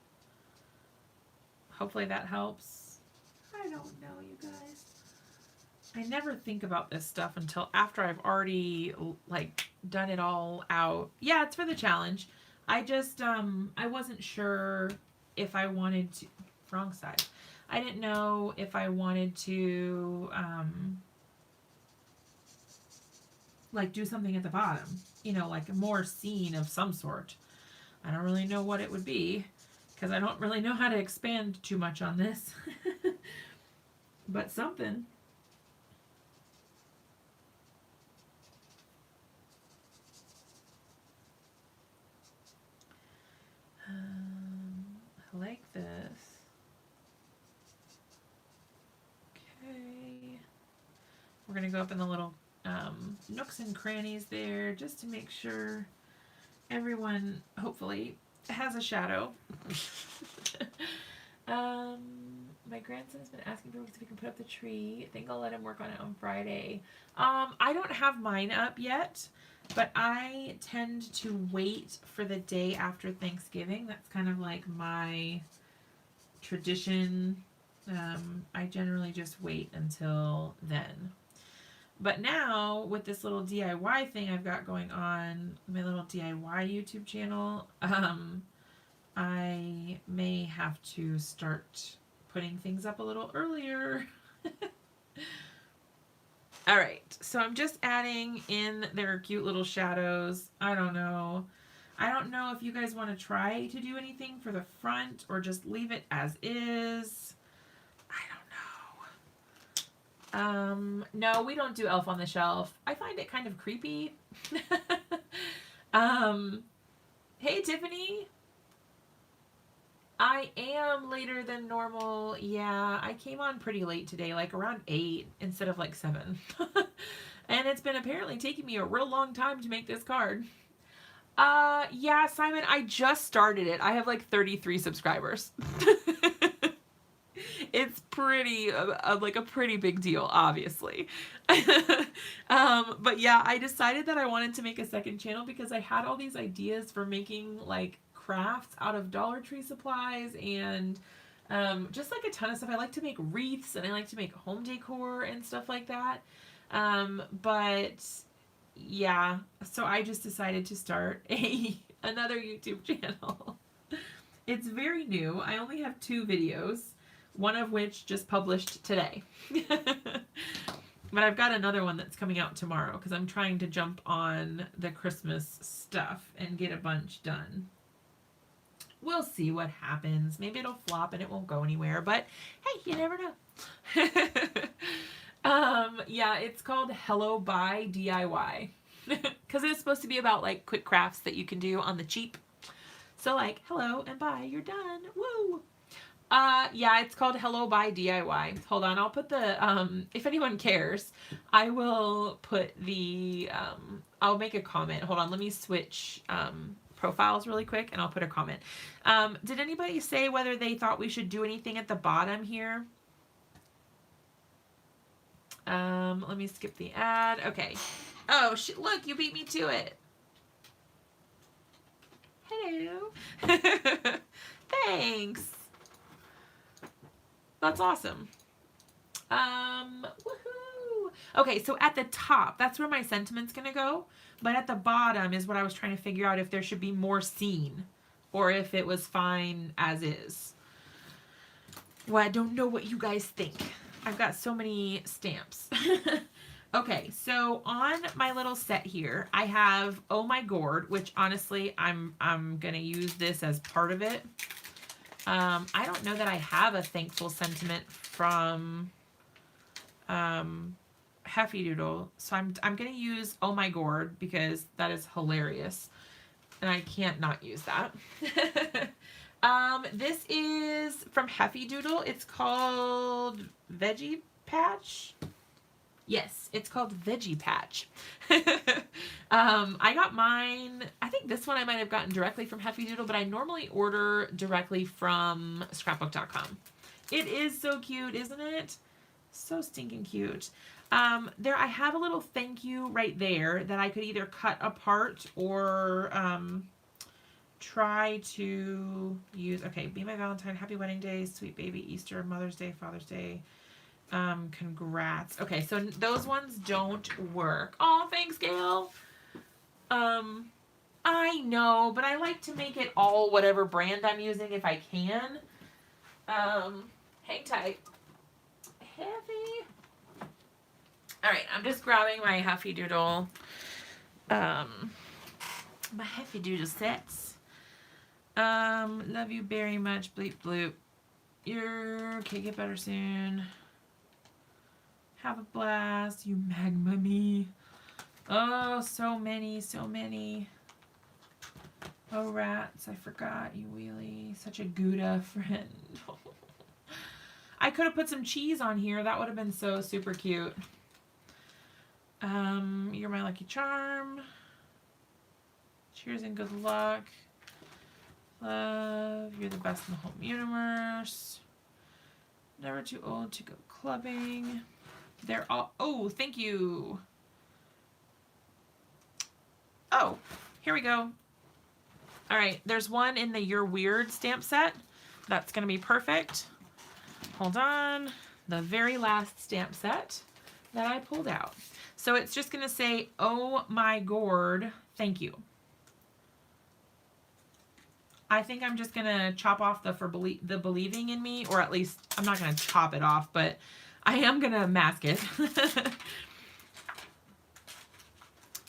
Hopefully that helps. I don't know, you guys. I never think about this stuff until after I've already, like, done it all out. Yeah, it's for the challenge. I just, I wasn't sure if I wanted to, wrong side. I didn't know if I wanted to, like do something at the bottom, you know, like a more scene of some sort. I don't really know what it would be because I don't really know how to expand too much on this, but something. I like this. Okay. We're going to go up in the little nooks and crannies there just to make sure everyone hopefully has a shadow. My grandson's been asking for if we can put up the tree. I think I'll let him work on it on Friday. I don't have mine up yet, but I tend to wait for the day after Thanksgiving. That's kind of like my tradition. I generally just wait until then. But now, with this little DIY thing I've got going on, my little DIY YouTube channel, I may have to start putting things up a little earlier. Alright, so I'm just adding in their cute little shadows. I don't know. I don't know if you guys want to try to do anything for the front or just leave it as is. No, we don't do Elf on the Shelf. I find it kind of creepy. Hey, Tiffany. I am later than normal. Yeah, I came on pretty late today, like around 8 instead of like 7. And it's been apparently taking me a real long time to make this card. Yeah, Simon, I just started it. I have like 33 subscribers. It's pretty, like a pretty big deal, obviously. But yeah, I decided that I wanted to make a second channel because I had all these ideas for making like crafts out of Dollar Tree supplies and just like a ton of stuff. I like to make wreaths and I like to make home decor and stuff like that. But yeah, so I just decided to start another YouTube channel. It's very new. I only have 2 videos, one of which just published today. But I've got another one that's coming out tomorrow because I'm trying to jump on the Christmas stuff and get a bunch done. We'll see what happens. Maybe it'll flop and it won't go anywhere, but hey, you never know. Yeah, it's called Hello Bye DIY because it's supposed to be about like quick crafts that you can do on the cheap. So like, hello and bye, you're done. Woo! Yeah, it's called Hello Bye DIY. Hold on, I'll put the, if anyone cares, I will put the, I'll make a comment. Hold on, let me switch, profiles really quick and I'll put a comment. Did anybody say whether they thought we should do anything at the bottom here? Let me skip the ad. Okay. Oh, look, you beat me to it. Hello. Thanks. That's awesome. Woohoo. Okay, so at the top, that's where my sentiment's gonna go. But at the bottom is what I was trying to figure out if there should be more seen or if it was fine as is. Well, I don't know what you guys think. I've got so many stamps. Okay, so on my little set here, I have Oh My Gourd, which honestly, I'm gonna use this as part of it. I don't know that I have a thankful sentiment from Heffy Doodle, so I'm gonna use Oh My Gourd because that is hilarious, and I can't not use that. This is from Heffy Doodle. It's called Veggie Patch. Yes, it's called Veggie Patch. I got mine, I think this one I might have gotten directly from Heffy Doodle, but I normally order directly from scrapbook.com. It is so cute, isn't it? So stinking cute. There, I have a little thank you right there that I could either cut apart or try to use. Okay, Be My Valentine, Happy Wedding Day, Sweet Baby, Easter, Mother's Day, Father's Day. Congrats. Okay, so those ones don't work. Oh, thanks, Gail. I know, but I like to make it all whatever brand I'm using if I can. Hang tight. Heavy. All right, I'm just grabbing my Heffy Doodle, my Heffy Doodle sets. Love you very much, bleep bloop. You're okay, get better soon. Have a blast, you magma me. Oh, so many, so many. Oh, rats, I forgot you, Wheelie. Such a Gouda friend. I could have put some cheese on here. That would have been so super cute. You're my lucky charm. Cheers and good luck. Love, you're the best in the whole universe. Never too old to go clubbing. They're all, oh, thank you. Oh, here we go. All right, there's one in the You're Weird stamp set. That's gonna be perfect. Hold on. The very last stamp set that I pulled out. So it's just gonna say, Oh My Gourd, thank you. I think I'm just gonna chop off the believing in me, or at least I'm not gonna chop it off, but I am gonna mask it.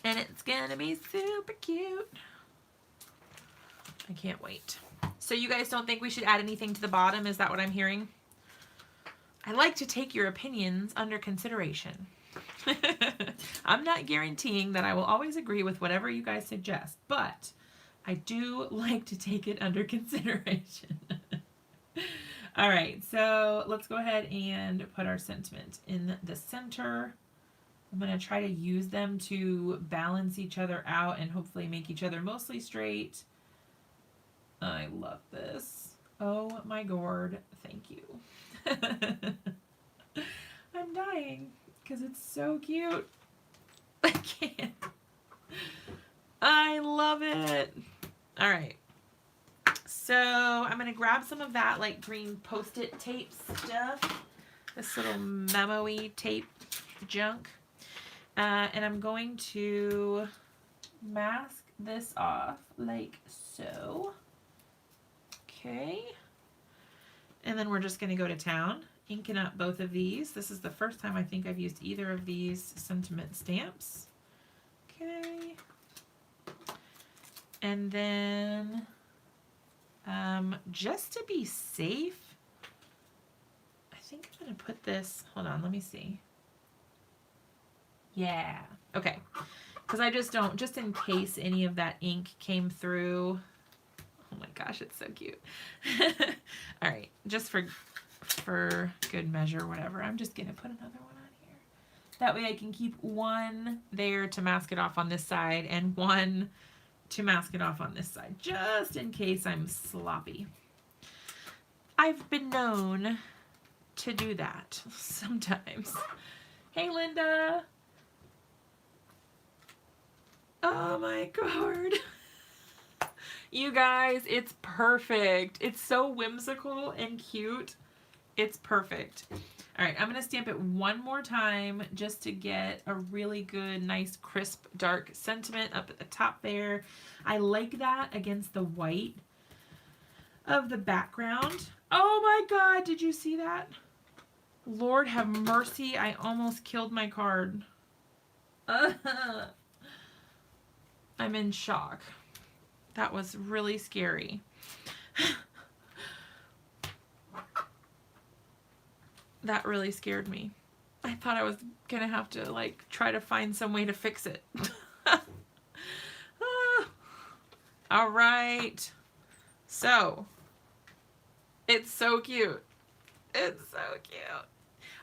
And it's gonna be super cute. I can't wait. So you guys don't think we should add anything to the bottom? Is that what I'm hearing? I like to take your opinions under consideration. I'm not guaranteeing that I will always agree with whatever you guys suggest, but I do like to take it under consideration. All right, so let's go ahead and put our sentiment in the center. I'm going to try to use them to balance each other out and hopefully make each other mostly straight. I love this. Oh my gourd. Thank you. I'm dying because it's so cute. I can't. I love it. All right. So I'm going to grab some of that like green Post-it tape stuff. This little memo-y tape junk. And I'm going to mask this off like so. Okay. And then we're just going to go to town, inking up both of these. This is the first time I think I've used either of these sentiment stamps. Okay. And then just to be safe, I think I'm going to put this, hold on, let me see. Yeah, okay. Because I just don't, just in case any of that ink came through. Oh my gosh, it's so cute. All right, just for good measure, whatever, I'm just going to put another one on here. That way I can keep one there to mask it off on this side and one to mask it off on this side, just in case I'm sloppy. I've been known to do that sometimes. Hey, Linda. Oh my God. You guys, it's perfect. It's so whimsical and cute. It's perfect. All right, I'm going to stamp it one more time just to get a really good, nice, crisp, dark sentiment up at the top there. I like that against the white of the background. Oh my God, did you see that? Lord have mercy, I almost killed my card. I'm in shock. That was really scary. That really scared me. I thought I was gonna have to like try to find some way to fix it. All right. So, it's so cute. It's so cute.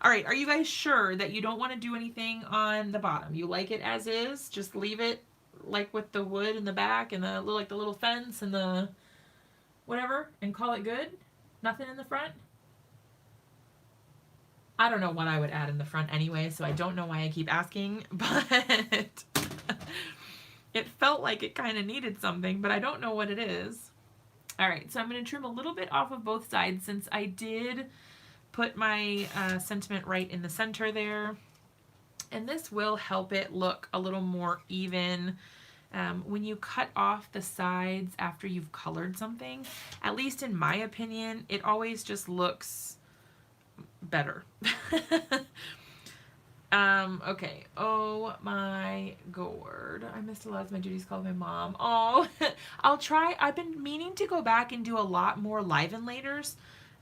All right, are you guys sure that you don't want to do anything on the bottom? You like it as is? Just leave it like with the wood in the back and the little fence and the whatever and call it good? Nothing in the front? I don't know what I would add in the front anyway, so I don't know why I keep asking, but it felt like it kind of needed something, but I don't know what it is. All right, so I'm going to trim a little bit off of both sides since I did put my sentiment right in the center there. And this will help it look a little more even. When you cut off the sides after you've colored something, at least in my opinion, it always just looks better. Okay. Oh my gourd. I missed a lot of my duties, called my mom. Oh, I'll try. I've been meaning to go back and do a lot more live and laters.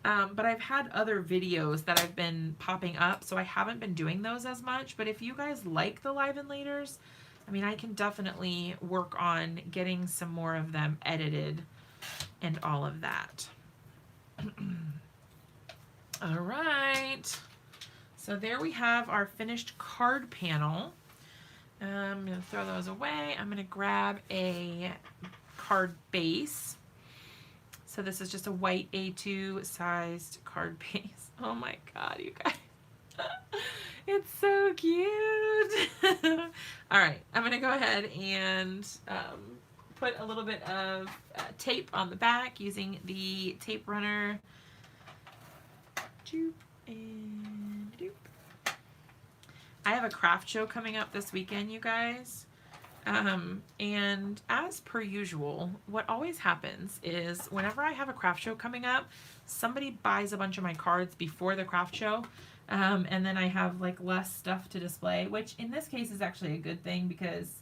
But I've had other videos that I've been popping up, so I haven't been doing those as much. But if you guys like the live and laters, I mean, I can definitely work on getting some more of them edited and all of that. All right. So there we have our finished card panel. I'm going to throw those away. I'm going to grab a card base. So this is just a white A2 sized card base. Oh my God, you guys. It's so cute. All right, I'm going to go ahead and put a little bit of tape on the back using the tape runner. Doop and doop. I have a craft show coming up this weekend, you guys. And as per usual, what always happens is whenever I have a craft show coming up, somebody buys a bunch of my cards before the craft show. And then I have like less stuff to display, which in this case is actually a good thing because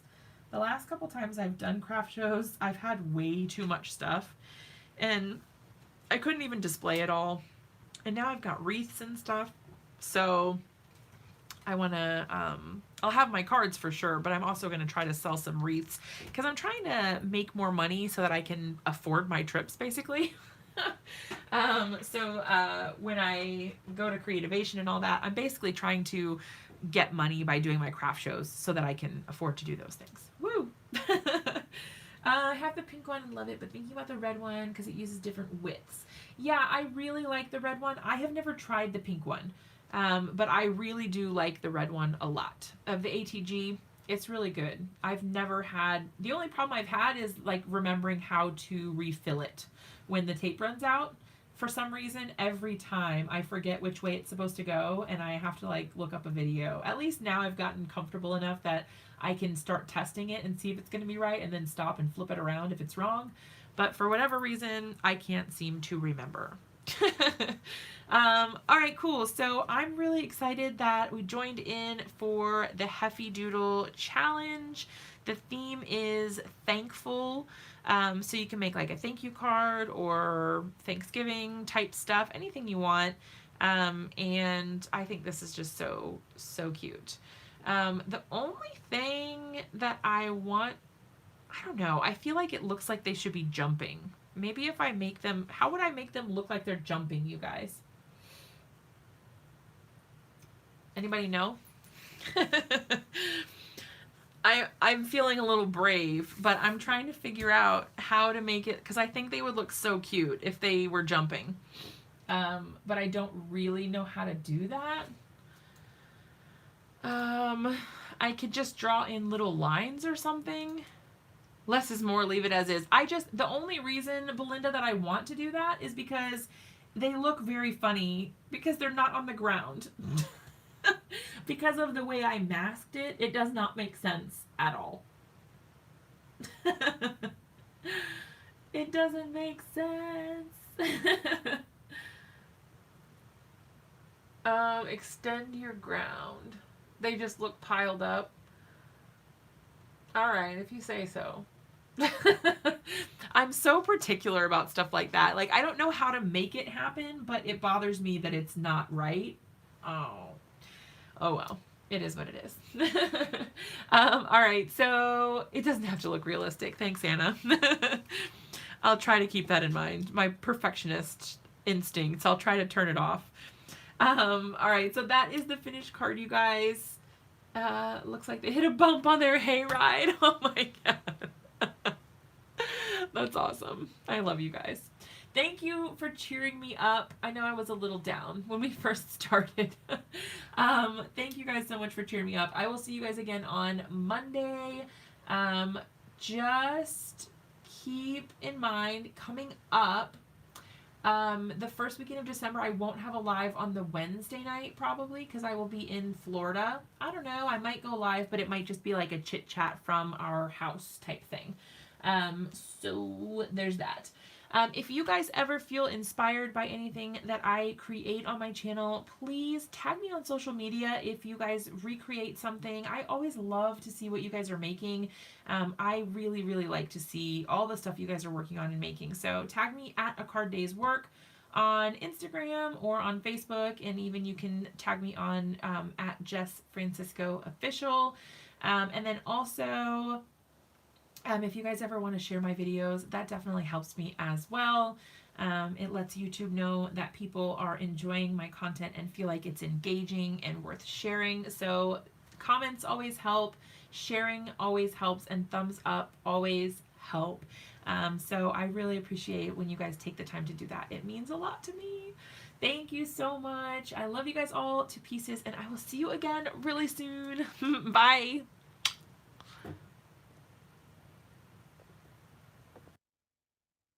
the last couple times I've done craft shows, I've had way too much stuff and I couldn't even display it all. And now I've got wreaths and stuff. So I want to, I'll have my cards for sure, but I'm also going to try to sell some wreaths because I'm trying to make more money so that I can afford my trips basically. So when I go to Creativation and all that, I'm basically trying to get money by doing my craft shows so that I can afford to do those things. Woo! I have the pink one and love it, but thinking about the red one because it uses different widths. Yeah, I really like the red one. I have never tried the pink one, but I really do like the red one a lot. Of the ATG, it's really good. I've never had, the only problem I've had is like remembering how to refill it when the tape runs out. For some reason, every time I forget which way it's supposed to go and I have to like look up a video. At least now I've gotten comfortable enough that I can start testing it and see if it's going to be right and then stop and flip it around if it's wrong. But for whatever reason, I can't seem to remember. All right, cool. So I'm really excited that we joined in for the Heffy Doodle Challenge. The theme is thankful. So you can make like a thank you card or Thanksgiving type stuff, anything you want. And I think this is just so, so cute. The only thing that I want, I don't know, I feel like it looks like they should be jumping. Maybe if I make them, how would I make them look like they're jumping, you guys? Anybody know? I'm feeling a little brave, but I'm trying to figure out how to make it, because I think they would look so cute if they were jumping. But I don't really know how to do that. I could just draw in little lines or something. Less is more, leave it as is. The only reason, Belinda, that I want to do that is because they look very funny because they're not on the ground. Because of the way I masked it, it does not make sense at all. It doesn't make sense. Extend your ground. They just look piled up. All right, if you say so. I'm so particular about stuff like that. Like, I don't know how to make it happen, but it bothers me that it's not right. Oh well. It is what it is. All right, so it doesn't have to look realistic. Thanks, Anna. I'll try to keep that in mind. My perfectionist instincts. I'll try to turn it off. All right, so that is the finished card, you guys. Looks like they hit a bump on their hayride. Oh my god. That's awesome. I love you guys. Thank you for cheering me up. I know I was a little down when we first started. Thank you guys so much for cheering me up. I will see you guys again on Monday. Just keep in mind, coming up, the first weekend of December, I won't have a live on the Wednesday night, probably, because I will be in Florida. I don't know. I might go live, but it might just be like a chit-chat from our house type thing. So there's that. If you guys ever feel inspired by anything that I create on my channel, please tag me on social media if you guys recreate something. I always love to see what you guys are making. I really, really like to see all the stuff you guys are working on and making. So tag me at A Card Day's Work on Instagram or on Facebook, and even you can tag me on at Jess Francisco Official. And then also, if you guys ever want to share my videos, that definitely helps me as well. It lets YouTube know that people are enjoying my content and feel like it's engaging and worth sharing. So comments always help, sharing always helps, and thumbs up always help. So I really appreciate when you guys take the time to do that. It means a lot to me. Thank you so much. I love you guys all to pieces, and I will see you again really soon. Bye.